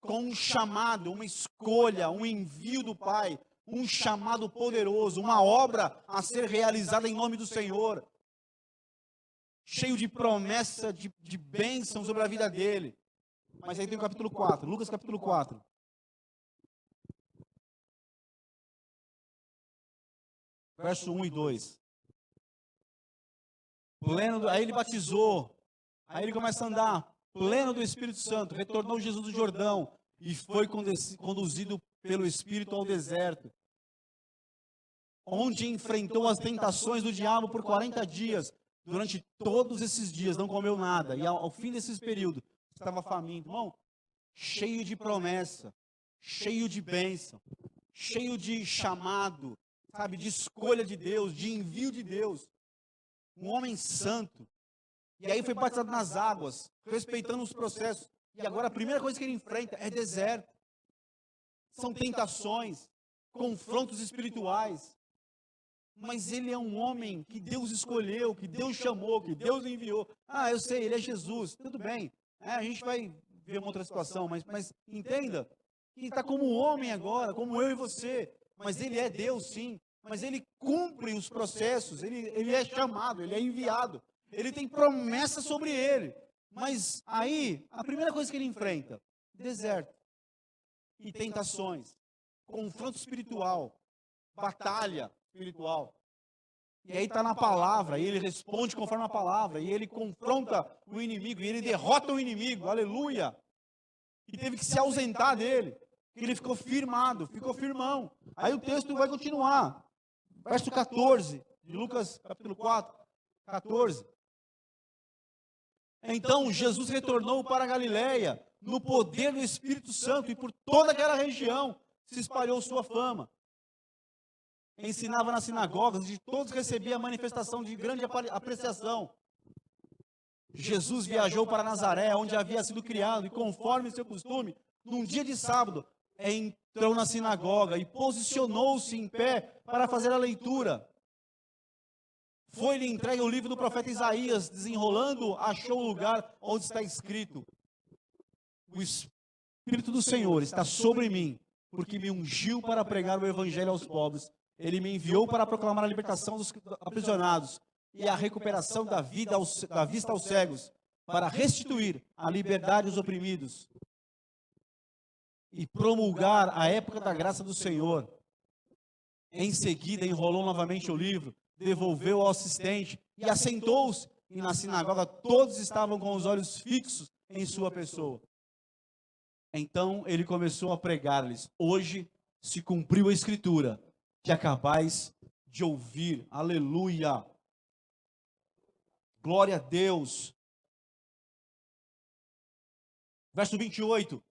com um chamado, uma escolha, um envio do Pai, um chamado poderoso, uma obra a ser realizada em nome do Senhor, cheio de promessa, de bênção sobre a vida dele. Mas aí tem o capítulo 4, Lucas capítulo 4. Verso 1 e 2. Aí ele batizou, aí ele começa a andar, pleno do Espírito Santo, retornou Jesus do Jordão e foi conduzido pelo Espírito ao deserto, onde enfrentou as tentações do diabo por 40 dias. Durante todos esses dias não comeu nada, e ao fim desses períodos estava faminto. Irmão, cheio de promessa, cheio de bênção, cheio de chamado, sabe, de escolha de Deus, de envio de Deus. Um homem santo. E aí foi batizado nas águas, respeitando os processos. E agora a primeira coisa que ele enfrenta é deserto. São tentações, confrontos espirituais. Mas ele é um homem que Deus escolheu, que Deus chamou, que Deus enviou. Eu sei, ele é Jesus, tudo bem. A gente vai ver uma outra situação, mas entenda que ele está como homem agora, como eu e você. Mas ele é Deus, sim. Mas ele cumpre os processos, ele é chamado, ele é enviado. Ele tem promessa sobre ele. Mas aí, a primeira coisa que ele enfrenta, deserto. E tentações, confronto espiritual, batalha espiritual. E aí está na palavra, e ele responde conforme a palavra, e ele confronta o inimigo, e ele derrota o inimigo, aleluia. E teve que se ausentar dele, ele ficou firmado, ficou firmão. Aí o texto vai continuar, verso 14 de Lucas capítulo 4. 14. Então Jesus retornou para a Galiléia, no poder do Espírito Santo, e por toda aquela região se espalhou sua fama. Ensinava nas sinagogas, e de todos recebia a manifestação de grande apreciação. Jesus viajou para Nazaré, onde havia sido criado, e conforme seu costume, num dia de sábado, entrou na sinagoga e posicionou-se em pé para fazer a leitura. Foi-lhe entregue o livro do profeta Isaías, desenrolando, achou o lugar onde está escrito: o Espírito do Senhor está sobre mim, porque me ungiu para pregar o evangelho aos pobres. Ele me enviou para proclamar a libertação dos aprisionados e a recuperação da vista aos cegos, para restituir a liberdade aos oprimidos e promulgar a época da graça do Senhor. Em seguida, enrolou novamente o livro, devolveu ao assistente e assentou-se. E na sinagoga todos estavam com os olhos fixos em sua pessoa. Então ele começou a pregar-lhes: hoje se cumpriu a escritura que acabais de ouvir. Aleluia! Glória a Deus! Verso 28.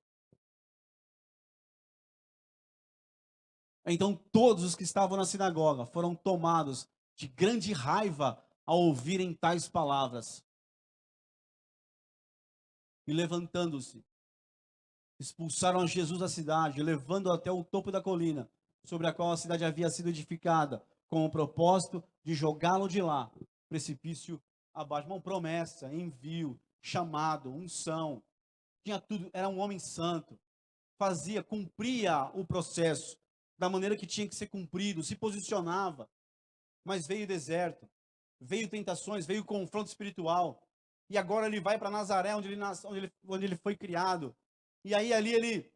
Então todos os que estavam na sinagoga foram tomados de grande raiva ao ouvirem tais palavras. E levantando-se, expulsaram a Jesus da cidade, levando-o até o topo da colina, sobre a qual a cidade havia sido edificada, com o propósito de jogá-lo de lá, precipício abaixo. Uma promessa, envio, chamado, unção. Tinha tudo, era um homem santo. Cumpria o processo da maneira que tinha que ser cumprido, se posicionava. Mas veio deserto, veio tentações, veio confronto espiritual. E agora ele vai para Nazaré, onde ele foi criado. E aí ali ele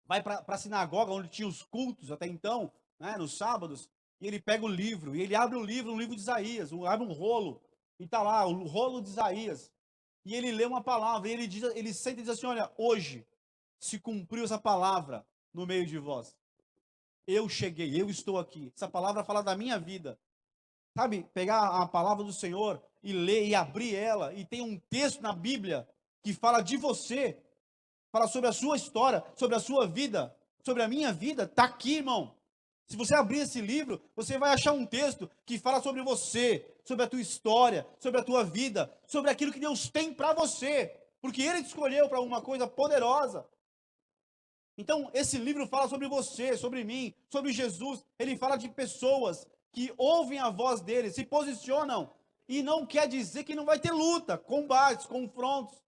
vai para a sinagoga, onde tinha os cultos até então, né, nos sábados. E ele pega o livro, e ele abre um livro de Isaías, abre um rolo. E está lá, o rolo de Isaías. E ele lê uma palavra, e ele senta e diz assim: olha, hoje se cumpriu essa palavra no meio de vós. Eu cheguei, eu estou aqui. Essa palavra fala da minha vida. Sabe, pegar a palavra do Senhor e ler e abrir ela, e tem um texto na Bíblia que fala de você, fala sobre a sua história, sobre a sua vida, sobre a minha vida, está aqui, irmão. Se você abrir esse livro, você vai achar um texto que fala sobre você, sobre a tua história, sobre a tua vida, sobre aquilo que Deus tem para você, porque Ele te escolheu para uma coisa poderosa. Então, esse livro fala sobre você, sobre mim, sobre Jesus. Ele fala de pessoas que ouvem a voz dele, se posicionam, e não quer dizer que não vai ter luta, combates, confrontos.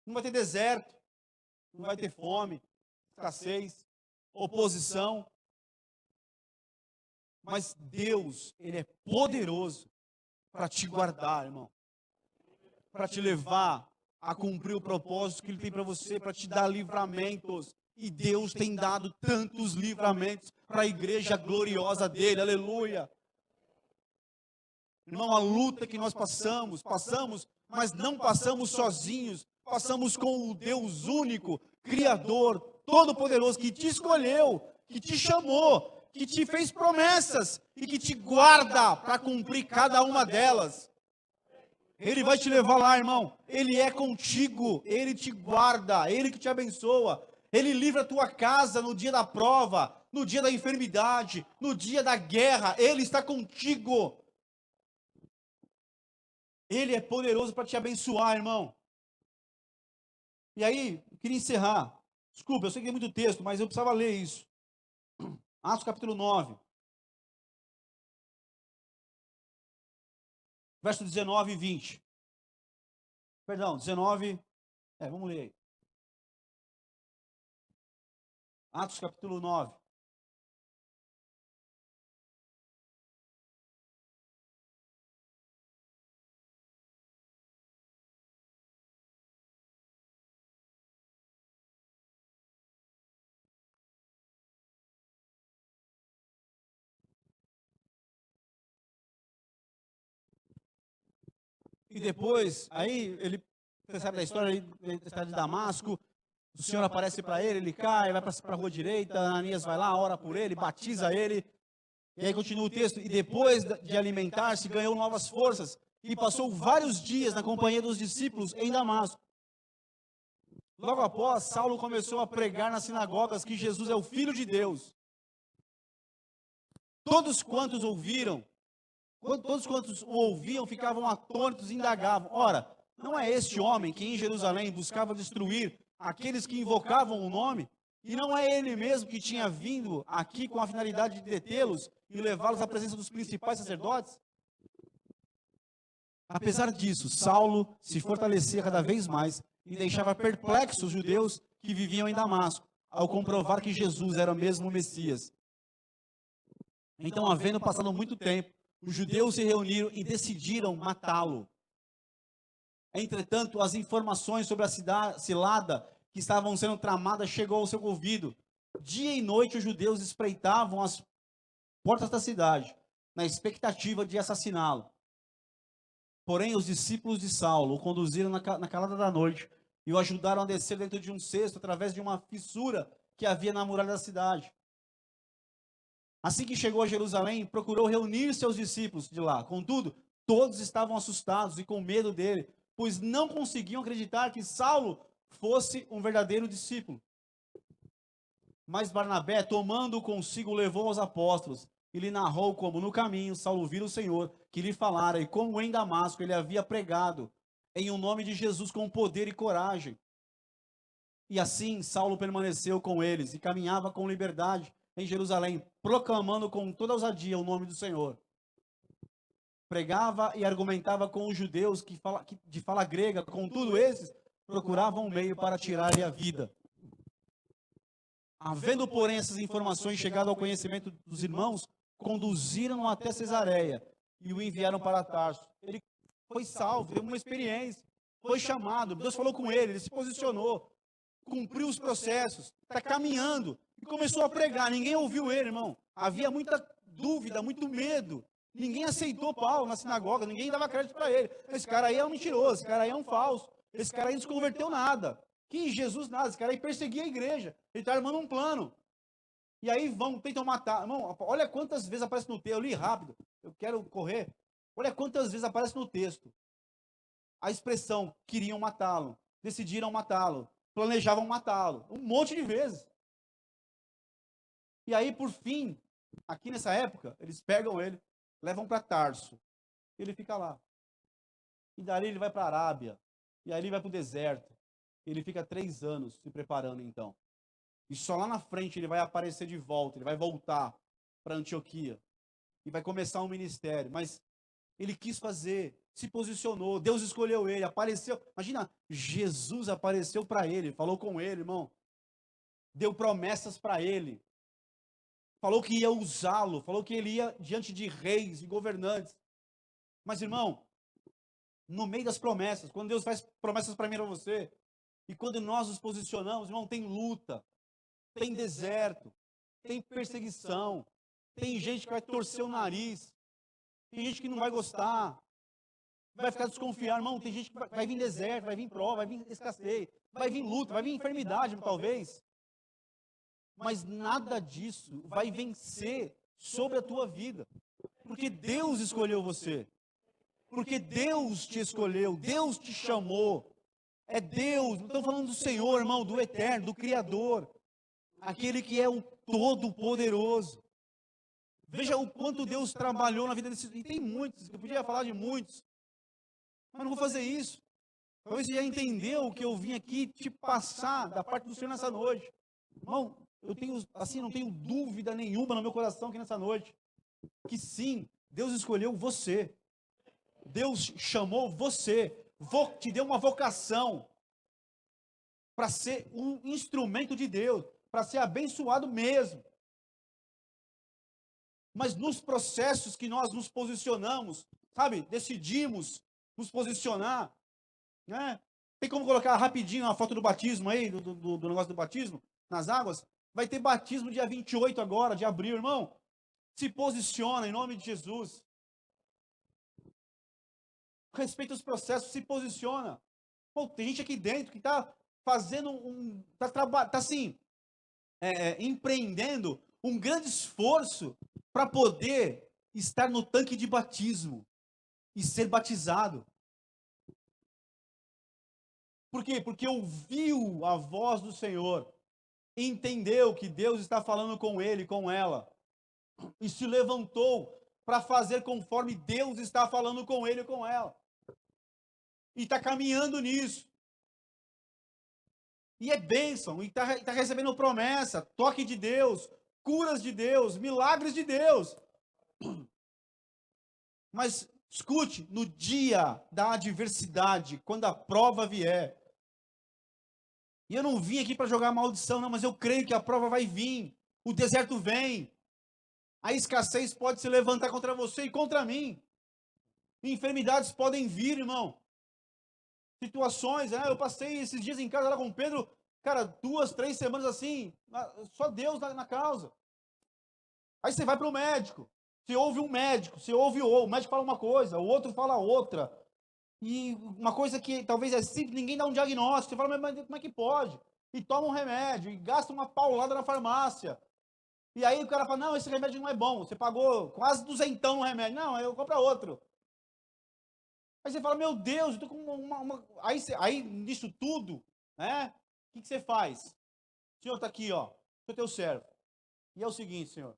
Não vai ter deserto, não vai ter fome, escassez, oposição. Mas Deus, Ele é poderoso para te guardar, irmão. Para te levar a cumprir o propósito que Ele tem para você, para te dar livramentos. E Deus tem dado tantos livramentos para a igreja gloriosa dEle, aleluia. Irmão, a luta que nós passamos, mas não passamos sozinhos. Passamos com o Deus único, Criador, Todo-Poderoso, que te escolheu, que te chamou, que te fez promessas e que te guarda para cumprir cada uma delas. Ele vai te levar lá, irmão. Ele é contigo, Ele te guarda, Ele que te abençoa. Ele livra a tua casa no dia da prova, no dia da enfermidade, no dia da guerra. Ele está contigo. Ele é poderoso para te abençoar, irmão. E aí, eu queria encerrar. Desculpa, eu sei que tem muito texto, mas eu precisava ler isso. Atos capítulo 9. Verso 19 e 20. Perdão, 19. Vamos ler aí. Atos capítulo 9. E depois, aí ele, você sabe da história, ele está de Damasco, o Senhor aparece para ele, ele cai, vai para a rua direita, Ananias vai lá, ora por ele, batiza ele. E aí continua o texto, e depois de alimentar-se, ganhou novas forças, e passou vários dias na companhia dos discípulos em Damasco. Logo após, Saulo começou a pregar nas sinagogas que Jesus é o Filho de Deus. Todos quantos o ouviam ficavam atônitos e indagavam: ora, não é este homem que em Jerusalém buscava destruir aqueles que invocavam o nome? E não é ele mesmo que tinha vindo aqui com a finalidade de detê-los e levá-los à presença dos principais sacerdotes? Apesar disso, Saulo se fortalecia cada vez mais e deixava perplexos os judeus que viviam em Damasco, ao comprovar que Jesus era mesmo o Messias. Então, havendo passado muito tempo, os judeus se reuniram e decidiram matá-lo. Entretanto, as informações sobre a cilada que estavam sendo tramadas chegou ao seu ouvido. Dia e noite os judeus espreitavam as portas da cidade, na expectativa de assassiná-lo. Porém, os discípulos de Saulo o conduziram na calada da noite e o ajudaram a descer dentro de um cesto através de uma fissura que havia na muralha da cidade. Assim que chegou a Jerusalém, procurou reunir seus discípulos de lá. Contudo, todos estavam assustados e com medo dele, pois não conseguiam acreditar que Saulo fosse um verdadeiro discípulo. Mas Barnabé, tomando-o consigo, levou aos apóstolos e lhe narrou como no caminho Saulo vira o Senhor, que lhe falara, e como em Damasco ele havia pregado em o nome de Jesus com poder e coragem. E assim Saulo permaneceu com eles e caminhava com liberdade em Jerusalém, proclamando com toda ousadia o nome do Senhor. Pregava e argumentava com os judeus de fala grega, contudo esses procuravam um meio para tirar-lhe a vida. Havendo, porém, essas informações chegado ao conhecimento dos irmãos, conduziram-no até Cesareia e o enviaram para Tarso. Ele foi salvo, teve uma experiência, foi chamado, Deus falou com ele se posicionou, cumpriu os processos, está caminhando e começou a pregar. Ninguém ouviu ele, irmão. Havia muita dúvida, muito medo. Ninguém aceitou Paulo na sinagoga, ninguém dava crédito para ele. Esse cara aí é um mentiroso, esse cara aí é um falso, esse cara aí não se converteu nada. Que Jesus nada, esse cara aí perseguia a igreja, ele está armando um plano. E aí tentam matar. Irmão, olha quantas vezes aparece no texto, eu li rápido, eu quero correr. Olha quantas vezes aparece no texto a expressão, queriam matá-lo, decidiram matá-lo, planejavam matá-lo, um monte de vezes. E aí, por fim, aqui nessa época, eles pegam ele, levam para Tarso, ele fica lá. E dali ele vai para a Arábia, e aí ele vai para o deserto. Ele fica 3 anos se preparando então. E só lá na frente ele vai aparecer de volta, ele vai voltar para Antioquia. E vai começar um ministério. Mas ele quis fazer, se posicionou, Deus escolheu ele, apareceu. Imagina, Jesus apareceu para ele, falou com ele, irmão. Deu promessas para ele. Falou que ia usá-lo, falou que ele ia diante de reis e governantes. Mas, irmão, no meio das promessas, quando Deus faz promessas para mim e para você, e quando nós nos posicionamos, irmão, tem luta, tem deserto, tem perseguição, tem gente que vai torcer o nariz, tem gente que não vai gostar, vai ficar desconfiado, irmão, tem gente que vai vir deserto, vai vir prova, vai vir escassez, vai vir luta, vai vir enfermidade, talvez. Mas nada disso vai vencer sobre a tua vida, porque Deus escolheu você, porque Deus te escolheu, Deus te chamou. É Deus, não estamos falando do Senhor, irmão, do Eterno, do Criador, aquele que é o Todo-Poderoso. Veja o quanto Deus trabalhou na vida desses, e tem muitos, eu podia falar de muitos, mas não vou fazer isso. Talvez você já entendeu o que eu vim aqui te passar da parte do Senhor nessa noite. Irmão, eu tenho, assim, não tenho dúvida nenhuma no meu coração aqui nessa noite, que sim, Deus escolheu você, Deus chamou você, te deu uma vocação para ser um instrumento de Deus, para ser abençoado mesmo. Mas nos processos que nós nos posicionamos, sabe, decidimos nos posicionar, né? Tem como colocar rapidinho a foto do batismo aí, do negócio do batismo, nas águas? Vai ter batismo dia 28 agora, de abril, irmão. Se posiciona em nome de Jesus. Respeita os processos, se posiciona. Pô, tem gente aqui dentro que está fazendo está assim, empreendendo um grande esforço para poder estar no tanque de batismo e ser batizado. Por quê? Porque ouviu a voz do Senhor, entendeu que Deus está falando com ele, com ela, e se levantou para fazer conforme Deus está falando com ele e com ela. E está caminhando nisso. E é bênção, e está recebendo promessa, toque de Deus, curas de Deus, milagres de Deus. Mas escute, no dia da adversidade, quando a prova vier, e eu não vim aqui para jogar maldição, não, mas eu creio que a prova vai vir, o deserto vem, a escassez pode se levantar contra você e contra mim, enfermidades podem vir, irmão, situações, eu passei esses dias em casa lá com o Pedro, cara, 2, 3 semanas assim, só Deus na causa. Aí você vai para o médico, você ouve um médico, o médico fala uma coisa, o outro fala outra, e uma coisa que talvez é simples, ninguém dá um diagnóstico, você fala, mas como é que pode? E toma um remédio, e gasta uma paulada na farmácia, e aí o cara fala, não, esse remédio não é bom, você pagou quase duzentão no remédio, não, eu compro outro. Aí você fala, meu Deus, eu tô com Aí nisso tudo, né, o que você faz? O senhor está aqui, ó, sou teu servo. E é o seguinte, senhor,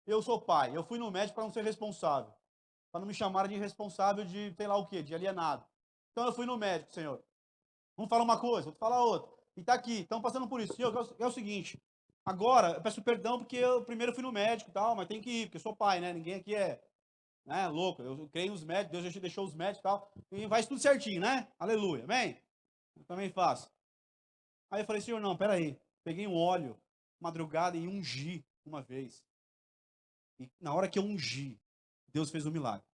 eu sou pai, eu fui no médico para não ser responsável, para não me chamarem de responsável de, sei lá o quê, de alienado. Então eu fui no médico, senhor. Um fala uma coisa, outro fala outra. E está aqui, estão passando por isso. Senhor, é o seguinte, agora, eu peço perdão porque eu primeiro fui no médico e tal, mas tem que ir, porque eu sou pai, né, ninguém aqui é, né, louco. Eu creio nos médicos, Deus já deixou os médicos e tal, e vai tudo certinho, né? Aleluia, amém? Eu também faço. Aí eu falei, senhor, não, peraí. Peguei um óleo, madrugada, e ungi uma vez. E na hora que eu ungi, Deus fez um milagre.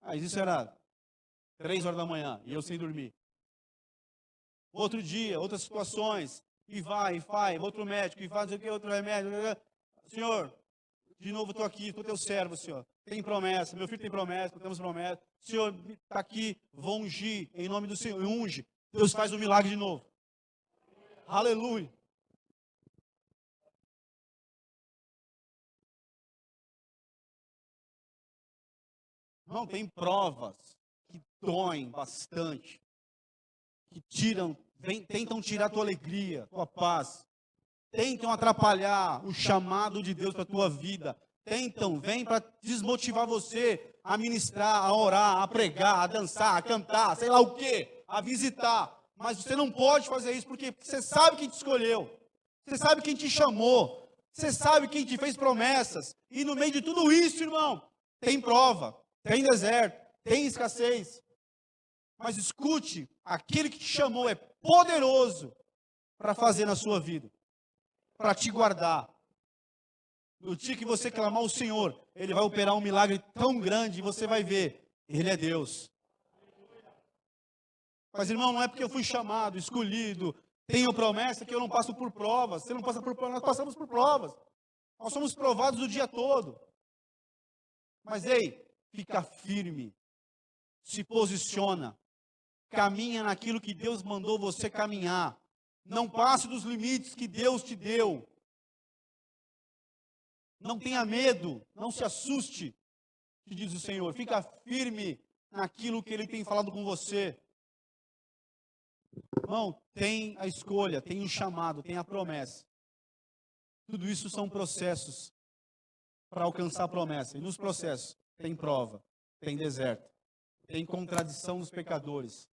Mas isso era 3 horas da manhã, e eu sem dormir. Outro dia, outras situações, e vai, outro médico, e faz o que, outro remédio. Senhor, de novo estou aqui, estou teu servo, Senhor. Tem promessa, meu filho tem promessa, temos promessa. Senhor, está aqui, vou ungir, em nome do Senhor, unge. Deus faz um milagre de novo. Aleluia. Não, tem provas que doem bastante, que tentam tirar a tua alegria, tua paz, tentam atrapalhar o chamado de Deus para a tua vida, vêm para desmotivar você a ministrar, a orar, a pregar, a dançar, a cantar, sei lá o quê, a visitar. Mas você não pode fazer isso porque você sabe quem te escolheu, você sabe quem te chamou, você sabe quem te fez promessas. E no meio de tudo isso, irmão, tem prova, tem deserto, tem escassez. Mas escute, aquele que te chamou é poderoso para fazer na sua vida, para te guardar. No dia que você clamar o Senhor, Ele vai operar um milagre tão grande, e você vai ver, Ele é Deus. Mas irmão, não é porque eu fui chamado, escolhido, tenho promessa que eu não passo por provas. Você não passa por provas, nós passamos por provas. Nós somos provados o dia todo. Mas ei, fica firme, se posiciona, caminha naquilo que Deus mandou você caminhar. Não passe dos limites que Deus te deu. Não tenha medo, não se assuste, te diz o Senhor. Fica firme naquilo que Ele tem falado com você. Irmão, tem a escolha, tem o chamado, tem a promessa. Tudo isso são processos para alcançar a promessa. E nos processos tem prova, tem deserto, tem contradição dos pecadores.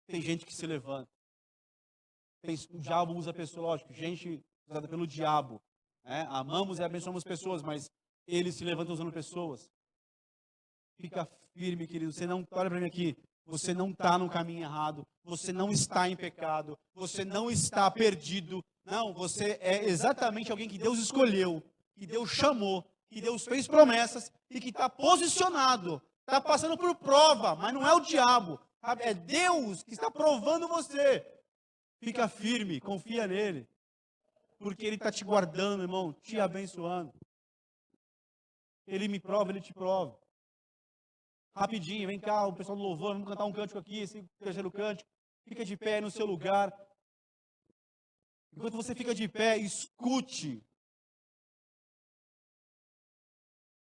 Tem gente que se levanta. O diabo usa pessoas, lógico, gente usada pelo diabo. Amamos e abençoamos pessoas, mas ele se levanta usando pessoas. Fica firme, querido. Você não, olha para mim aqui. Você não está no caminho errado. Você não está em pecado. Você não está perdido. Não, você é exatamente alguém que Deus escolheu, que Deus chamou, que Deus fez promessas e que está posicionado. Está passando por prova, mas não é o diabo. É Deus que está provando você. Fica firme, confia nele. Porque Ele está te guardando, irmão, te abençoando. Ele me prova, Ele te prova. Rapidinho, vem cá, o pessoal do louvor, vamos cantar um cântico aqui, esse terceiro cântico. Fica de pé no seu lugar. Enquanto você fica de pé, escute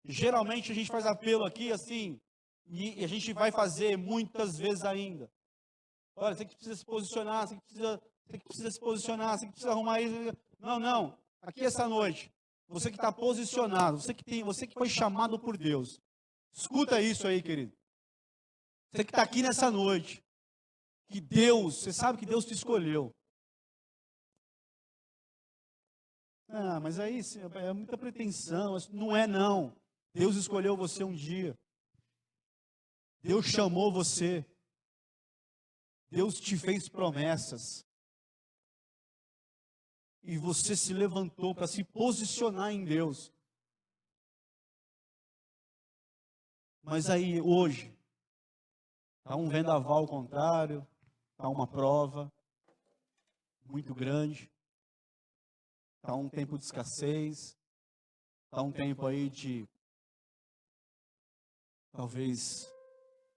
Geralmente a gente faz apelo aqui assim, e a gente vai fazer muitas vezes ainda. Olha, você que precisa se posicionar, você que precisa se posicionar, você que precisa arrumar isso. Não, não. Aqui essa noite, você que está posicionado, você que foi chamado por Deus. Escuta isso aí, querido. Você que está aqui nessa noite, que Deus, você sabe que Deus te escolheu. Ah, mas aí é muita pretensão. Não é, não. Deus escolheu você um dia. Deus chamou você. Deus te fez promessas. E você se levantou para se posicionar em Deus. Mas aí, hoje, está um vendaval contrário, está uma prova muito grande, está um tempo de escassez, está um tempo aí de, talvez,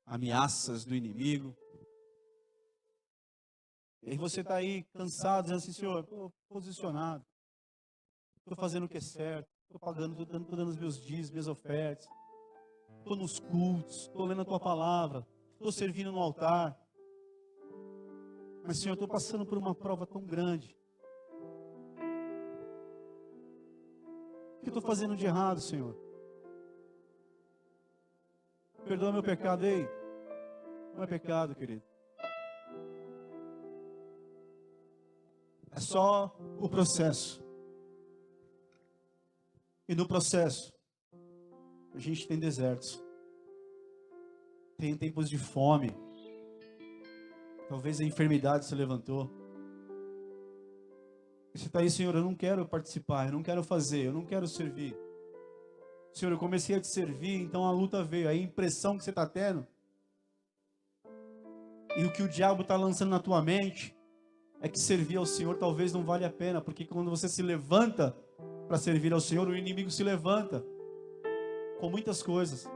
ameaças do inimigo. E aí você está aí cansado, dizendo assim, Senhor, estou posicionado, estou fazendo o que é certo, estou pagando, estou dando os meus dízimos, minhas ofertas, estou nos cultos, estou lendo a Tua palavra, estou servindo no altar. Mas, Senhor, estou passando por uma prova tão grande. O que eu estou fazendo de errado, Senhor? Perdoa meu pecado, ei. Não é pecado, querido. É só o processo. E no processo, a gente tem desertos. Tem tempos de fome. Talvez a enfermidade se levantou. E você está aí, Senhor, eu não quero participar, eu não quero fazer, eu não quero servir. Senhor, eu comecei a te servir, então a luta veio. A impressão que você está tendo, e o que o diabo está lançando na tua mente, é que servir ao Senhor talvez não vale a pena, porque quando você se levanta para servir ao Senhor, o inimigo se levanta com muitas coisas.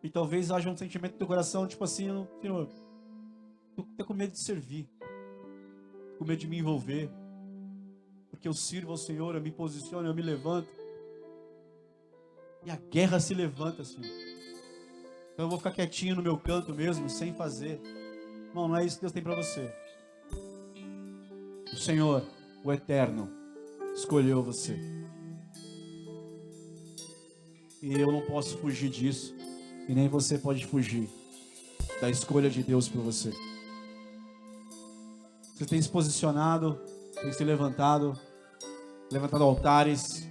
E talvez haja um sentimento no teu coração, tipo assim, Senhor, estou com medo de servir, com medo de me envolver, porque eu sirvo ao Senhor, eu me posiciono, eu me levanto, e a guerra se levanta, Senhor. Então eu vou ficar quietinho no meu canto mesmo, sem fazer. Não, não é isso que Deus tem para você. O Senhor, o Eterno, escolheu você. E eu não posso fugir disso. E nem você pode fugir da escolha de Deus por você. Você tem se posicionado, tem se levantado altares,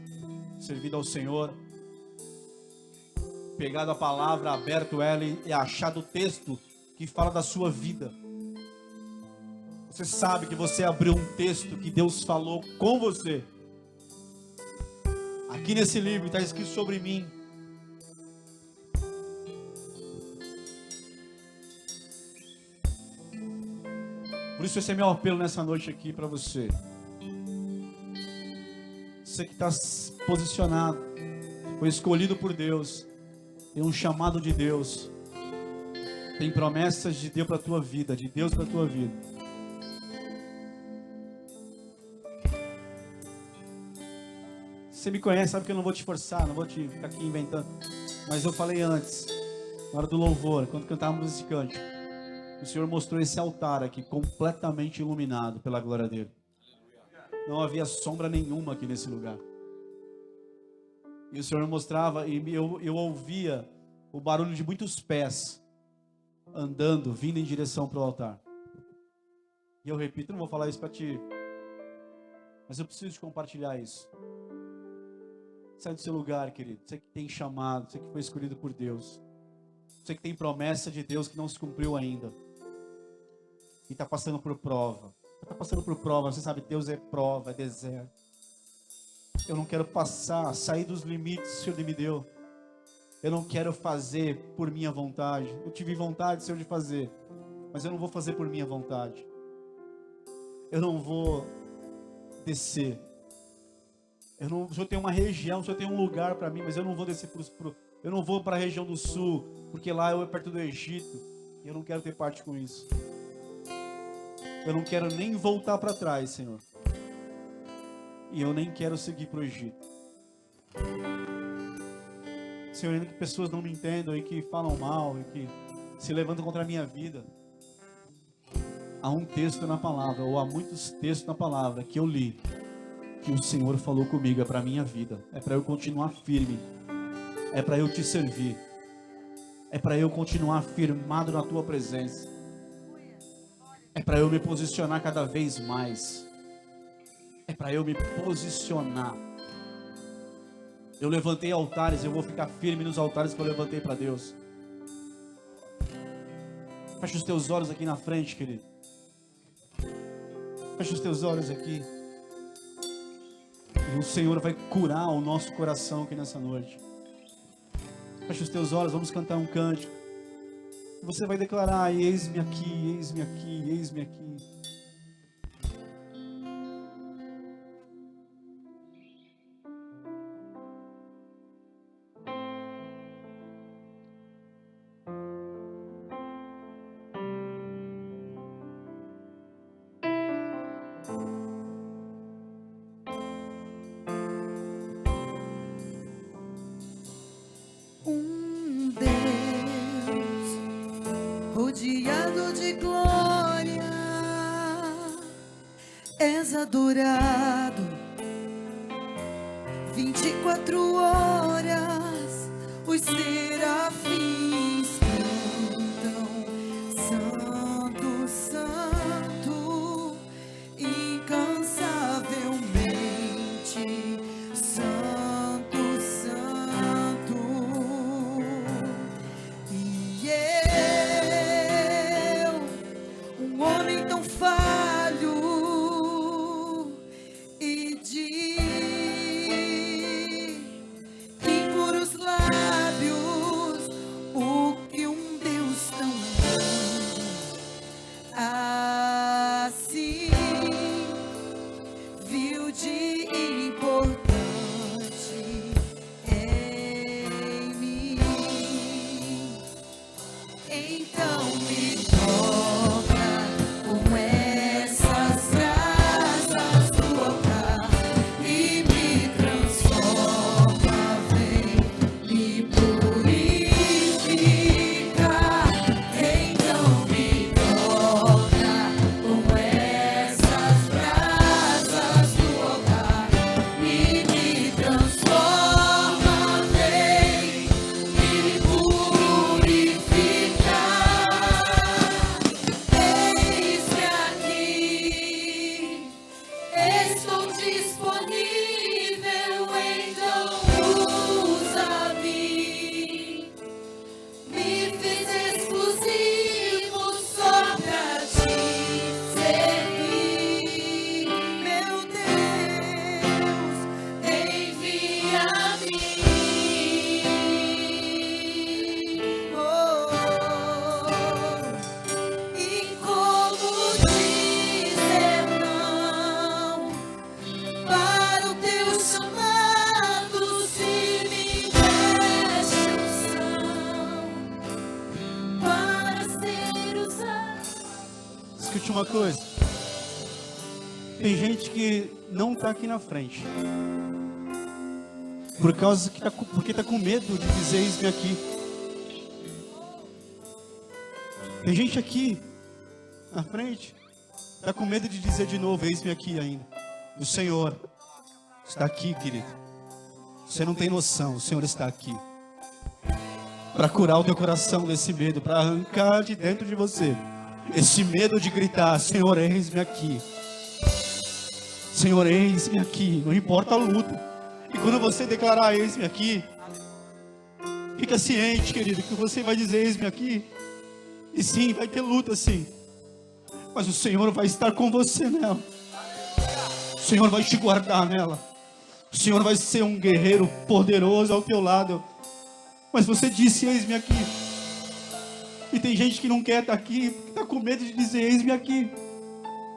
servido ao Senhor, pegado a palavra, aberto ela e achado o texto que fala da sua vida. Você sabe que você abriu um texto que Deus falou com você. Aqui nesse livro está escrito sobre mim. Por isso esse é meu apelo nessa noite aqui para você. Você que está posicionado, foi escolhido por Deus, tem um chamado de Deus, tem promessas de Deus para a tua vida, de Deus para a tua vida. Você me conhece, sabe que eu não vou te forçar, não vou te ficar aqui inventando. Mas eu falei antes, na hora do louvor, quando cantávamos esse cântico, o Senhor mostrou esse altar aqui, completamente iluminado pela glória dele. Não havia sombra nenhuma aqui nesse lugar. E o Senhor mostrava, e eu ouvia o barulho de muitos pés andando, vindo em direção para o altar. E eu repito, não vou falar isso para ti, mas eu preciso de compartilhar isso. Sai do seu lugar, querido. Você que tem chamado, você que foi escolhido por Deus, você que tem promessa de Deus que não se cumpriu ainda, e está passando por prova. Está passando por prova, você sabe, Deus é prova, é deserto. Eu não quero sair dos limites que o Senhor me deu. Eu não quero fazer por minha vontade. Eu tive vontade, Senhor, de fazer, mas eu não vou fazer por minha vontade. Eu não vou descer. O Senhor tem uma região, o Senhor tem um lugar para mim, mas eu não vou descer eu não vou para a região do sul, porque lá eu é perto do Egito, e eu não quero ter parte com isso. Eu não quero nem voltar para trás, Senhor. E eu nem quero seguir para o Egito. Senhor, ainda que pessoas não me entendam e que falam mal e que se levantam contra a minha vida, há um texto na palavra, ou há muitos textos na palavra que eu li, que o Senhor falou comigo, é para a minha vida, é para eu continuar firme, é para eu te servir, é para eu continuar firmado na tua presença, é para eu me posicionar cada vez mais, é para eu me posicionar. Eu levantei altares, eu vou ficar firme nos altares que eu levantei para Deus. Fecha os teus olhos aqui na frente, querido. Fecha os teus olhos aqui. E o Senhor vai curar o nosso coração aqui nessa noite. Fecha os teus olhos, vamos cantar um cântico. Você vai declarar: eis-me aqui, eis-me aqui, eis-me aqui. Rodeado de glória, és adorado 24 horas, os serafins cantam: Santo, Santo, incansavelmente, Santo, Santo. E um homem tão falho e de impuros lábios, o que um Deus tão grande assim viu de importante em mim. Então me toca com essas brasas do altar e me transforma, vem me purifica. Então me toca com essas brasas do altar e me transforma, vem me purifica. Eis-me aqui, estou disponível, então usa-me. Me fiz exclusivo só pra te servir. Meu Deus, envia-me. E como dizer não para o teu chamado, se me deste unção para ser usado? Escute uma coisa. Tem gente que não está aqui na frente porque está com medo de dizer: eis-me aqui. Tem gente aqui na frente está com medo de dizer de novo: eis-me aqui ainda. O Senhor está aqui, querido. Você não tem noção, o Senhor está aqui para curar o teu coração desse medo, para arrancar de dentro de você esse medo de gritar: Senhor, eis-me aqui. Senhor, eis-me aqui. Não importa a luta. E quando você declarar: eis-me aqui, fica ciente, querido, que você vai dizer: eis-me aqui. E sim, vai ter luta, sim, mas o Senhor vai estar com você nela. O Senhor vai te guardar nela. O Senhor vai ser um guerreiro poderoso ao teu lado. Mas você disse: eis-me aqui. E tem gente que não quer estar aqui, porque está com medo de dizer: eis-me aqui.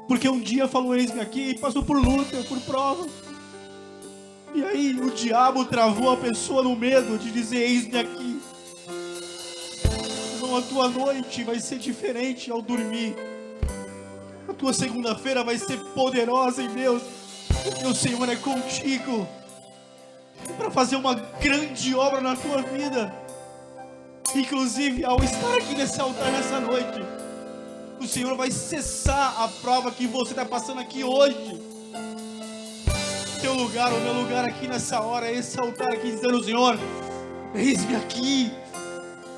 Porque um dia falou: eis-me aqui, e passou por luta, por prova. E aí o diabo travou a pessoa no medo de dizer: eis-me aqui. Então a tua noite vai ser diferente ao dormir. A tua segunda-feira vai ser poderosa em Deus, porque o Senhor é contigo. para fazer uma grande obra na tua vida. Inclusive, ao estar aqui nesse altar nessa noite, o Senhor vai cessar a prova que você está passando aqui hoje. Teu lugar, o meu lugar aqui nessa hora, é esse altar aqui dizendo: Senhor, eis-me aqui.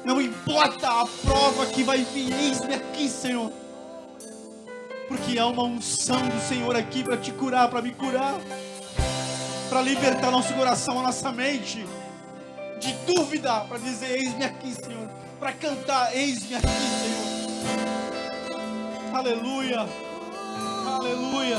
Não importa a prova que vai vir, eis-me aqui, Senhor. Porque há uma unção do Senhor aqui para te curar, para me curar, para libertar nosso coração, a nossa mente de dúvida, para dizer: eis-me aqui, Senhor. Para cantar: eis-me aqui, Senhor. Aleluia, aleluia.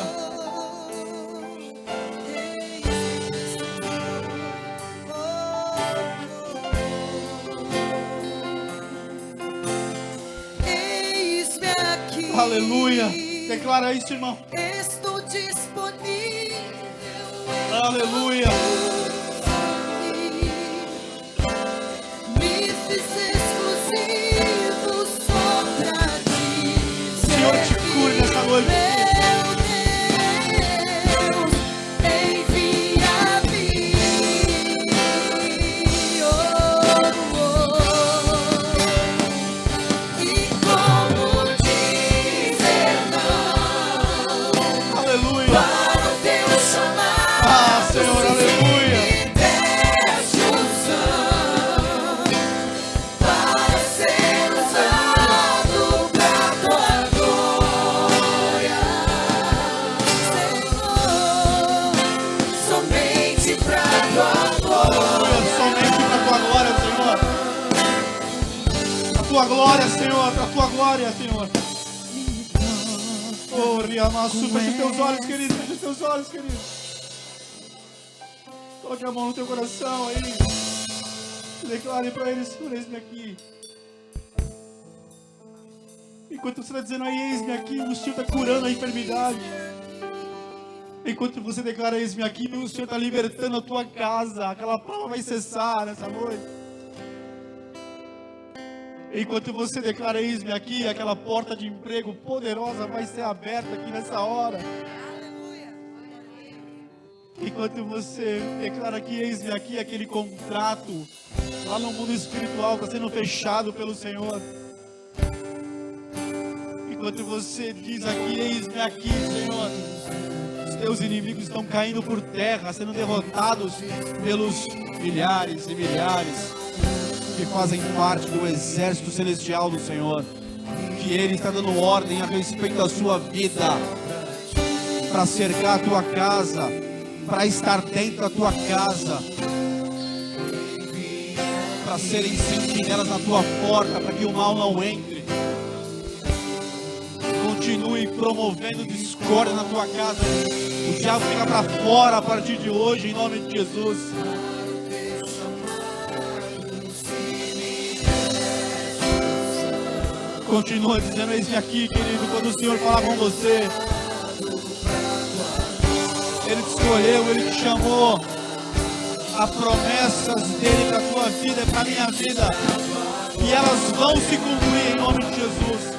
Aleluia. Declara isso, irmão. Estou disponível. Aleluia. Me fiz exclusivo só pra ti. Senhor, te cure nessa noite. Tua glória, Senhor, a tua glória, Senhor. Oh, Riamaçu, fecha os teus olhos, querido, fecha os teus olhos, querido. Coloque a mão no teu coração aí. Declare para ele: Senhor, eis-me aqui. Enquanto você está dizendo aí: eis-me aqui, o Senhor está curando a enfermidade. Enquanto você declara: eis-me aqui, o Senhor está libertando a tua casa. Aquela prova vai cessar nessa noite. Enquanto você declara: eis-me aqui, aquela porta de emprego poderosa vai ser aberta aqui nessa hora. Enquanto você declara que eis-me aqui, aquele contrato lá no mundo espiritual está sendo fechado pelo Senhor. Enquanto você diz aqui: eis-me aqui, Senhor, os teus inimigos estão caindo por terra, sendo derrotados pelos milhares e milhares que fazem parte do exército celestial do Senhor, que Ele está dando ordem a respeito da sua vida, para cercar a tua casa, para estar dentro da tua casa, para serem sentinelas na tua porta, para que o mal não entre. Continue promovendo discórdia na tua casa. O diabo fica para fora a partir de hoje, em nome de Jesus. Continua dizendo: eis-me aqui, querido. Quando o Senhor falar com você, Ele te escolheu, Ele te chamou. As promessas dEle para a tua vida e para a minha vida, e elas vão se cumprir em nome de Jesus.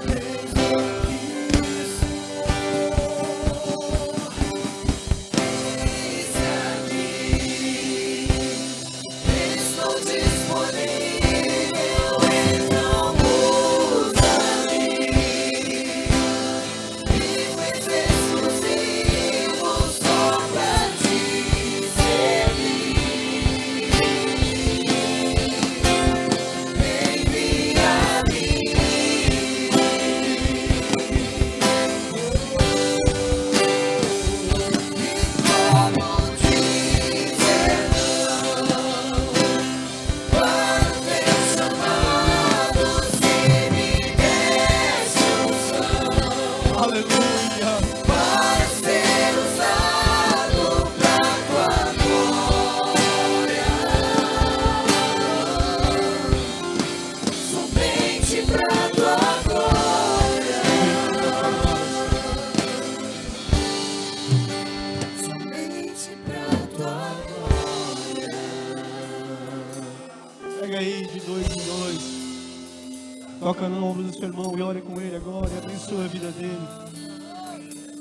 Toca no ombro do seu irmão e ore com ele agora e abençoa a vida dele.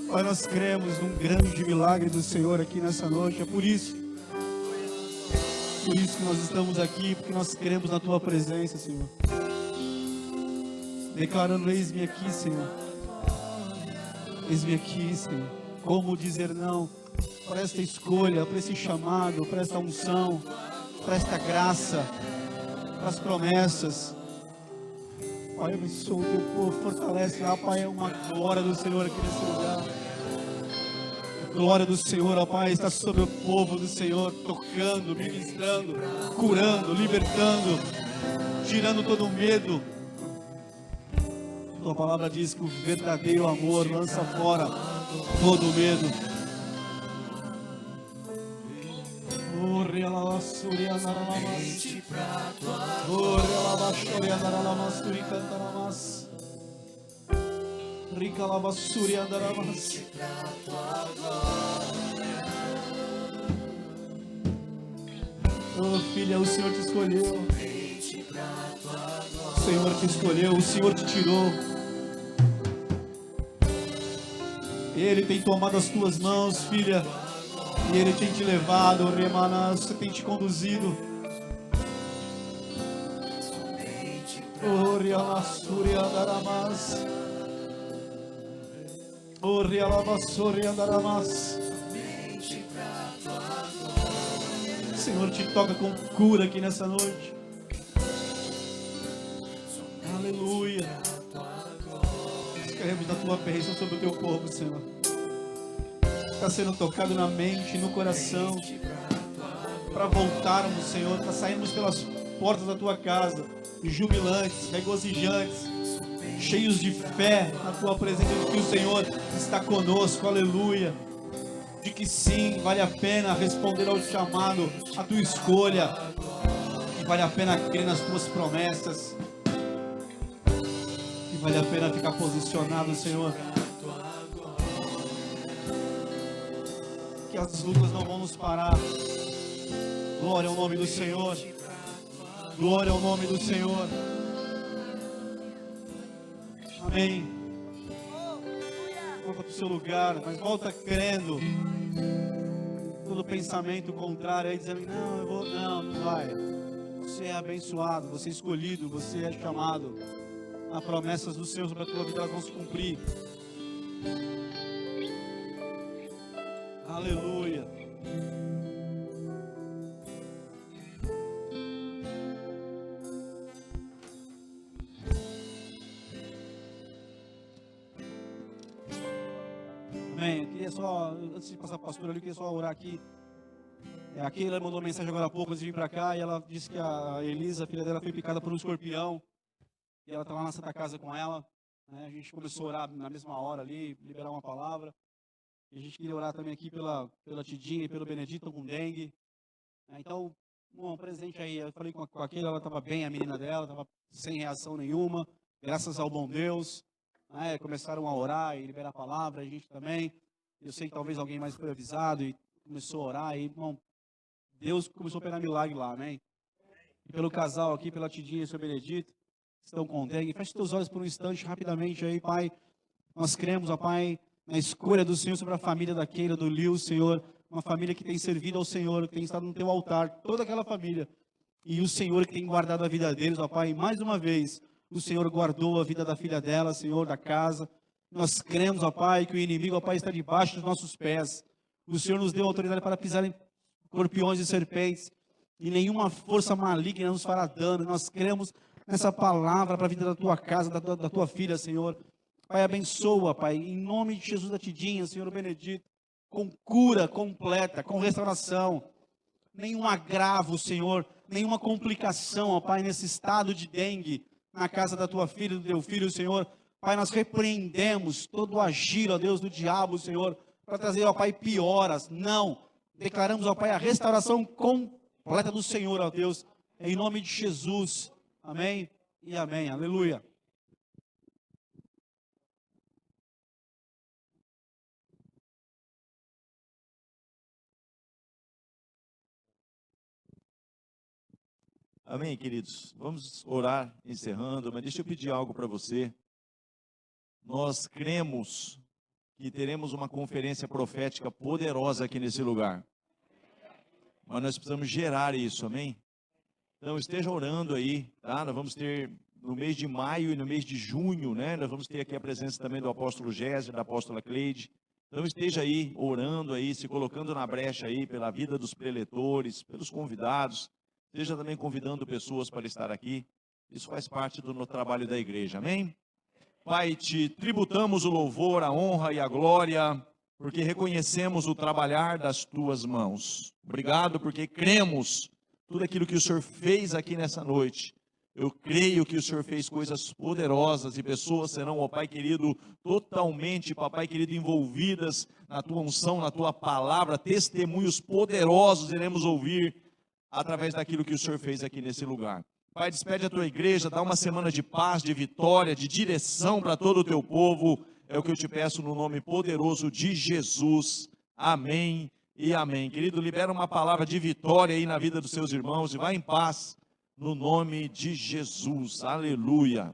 Pai, nós cremos num grande milagre do Senhor aqui nessa noite. É por isso Por isso que nós estamos aqui, porque nós queremos na tua presença, Senhor. Declarando: eis-me aqui, Senhor. Eis-me aqui, Senhor. Como dizer não para esta escolha, para esse chamado, para esta unção, para esta graça, para as promessas. Pai, abençoa o teu povo, fortalece lá, Pai, uma glória do Senhor aqui nesse lugar. A glória do Senhor, ó Pai, está sobre o povo do Senhor, tocando, ministrando, curando, libertando, tirando todo o medo. Tua palavra diz que o verdadeiro amor lança fora todo o medo. Oh, filha, o Senhor te escolheu. O Senhor te escolheu, o Senhor te tirou. Ele tem tomado as tuas mãos, filha, e Ele tem te levado, Remanas, tem te conduzido. Oh, Rialassuri Andaramas. Oh, Rialabassuri Andaramas. O Senhor te toca com cura aqui nessa noite. Aleluia. Queremos a tua bênção sobre o teu povo, Senhor. Está sendo tocado na mente, no coração, para voltarmos, Senhor, para sairmos pelas portas da tua casa, jubilantes, regozijantes, cheios de fé na tua presença, de que o Senhor está conosco, aleluia. De que sim, vale a pena responder ao chamado, à tua escolha, que vale a pena crer nas tuas promessas, que vale a pena ficar posicionado, Senhor. Que as lutas não vão nos parar. Glória ao nome do Senhor. Glória ao nome do Senhor. Amém. Volta para o seu lugar, mas volta crendo. Todo pensamento contrário aí dizendo: não, eu vou, não vai. Você é abençoado, você é escolhido, você é chamado. Há promessas do Senhor sobre a tua vida, elas vão se cumprir. Aleluia. Amém. Eu queria só, antes de passar para a pastora ali, eu queria só orar aqui. A Keila mandou mensagem agora há pouco antes de vir para cá, e ela disse que a Elisa, a filha dela, foi picada por um escorpião. E ela está lá na Santa Casa com ela. Né? A gente começou a orar na mesma hora ali, liberar uma palavra. E a gente queria orar também aqui pela Tidinha e pelo Benedito com dengue. Então, um presente aí. Eu falei com a Keila, ela estava bem, a menina dela, estava sem reação nenhuma. Graças ao bom Deus. Começaram a orar e liberar a palavra, a gente também. Eu sei que talvez alguém mais foi avisado e começou a orar. E, irmão, Deus começou a operar milagre lá, amém? E pelo casal aqui, pela Tidinha e o seu Benedito, estão com dengue. Feche teus olhos por um instante, rapidamente aí, Pai. Nós cremos, ó Pai, na escolha do Senhor sobre a família da Keila, do Lil, Senhor. Uma família que tem servido ao Senhor, que tem estado no teu altar, toda aquela família. E o Senhor que tem guardado a vida deles, ó Pai. E mais uma vez, o Senhor guardou a vida da filha dela, Senhor, da casa. Nós cremos, ó Pai, que o inimigo, ó Pai, está debaixo dos nossos pés. O Senhor nos deu autoridade para pisar em escorpiões e serpentes. E nenhuma força maligna nos fará dano. Nós cremos nessa palavra para a vida da tua casa, da tua filha, Senhor. Pai, abençoa, Pai, em nome de Jesus da Tidinha, Senhor Benedito, com cura completa, com restauração. Nenhum agravo, Senhor, nenhuma complicação, ó Pai, nesse estado de dengue, na casa da tua filha, do teu filho, Senhor. Pai, nós repreendemos todo o agir, ó Deus, do diabo, Senhor, para trazer, ó Pai, pioras. Não. Declaramos, ó Pai, a restauração completa do Senhor, ó Deus, em nome de Jesus. Amém e amém. Aleluia. Amém, queridos? Vamos orar encerrando, mas deixa eu pedir algo para você. Nós cremos que teremos uma conferência profética poderosa aqui nesse lugar. mas nós precisamos gerar isso, amém? Então esteja orando aí, tá? Nós vamos ter no mês de maio e no mês de junho, né? Nós vamos ter aqui a presença também do apóstolo Géser, da apóstola Cleide. Então esteja aí orando aí, se colocando na brecha aí pela vida dos preletores, pelos convidados. Esteja também convidando pessoas para estar aqui. Isso faz parte do trabalho da igreja, amém? Pai, te tributamos o louvor, a honra e a glória, porque reconhecemos o trabalhar das tuas mãos. Obrigado porque cremos tudo aquilo que o Senhor fez aqui nessa noite. Eu creio que o Senhor fez coisas poderosas e pessoas serão, ó Pai querido, totalmente, Papai querido, envolvidas na tua unção, na tua palavra, testemunhos poderosos iremos ouvir através daquilo que o Senhor fez aqui nesse lugar. Pai, despede a tua igreja, dá uma semana de paz, de vitória, de direção para todo o teu povo. É o que eu te peço no nome poderoso de Jesus. Amém e amém. Querido, libera uma palavra de vitória aí na vida dos seus irmãos e vá em paz no nome de Jesus. Aleluia.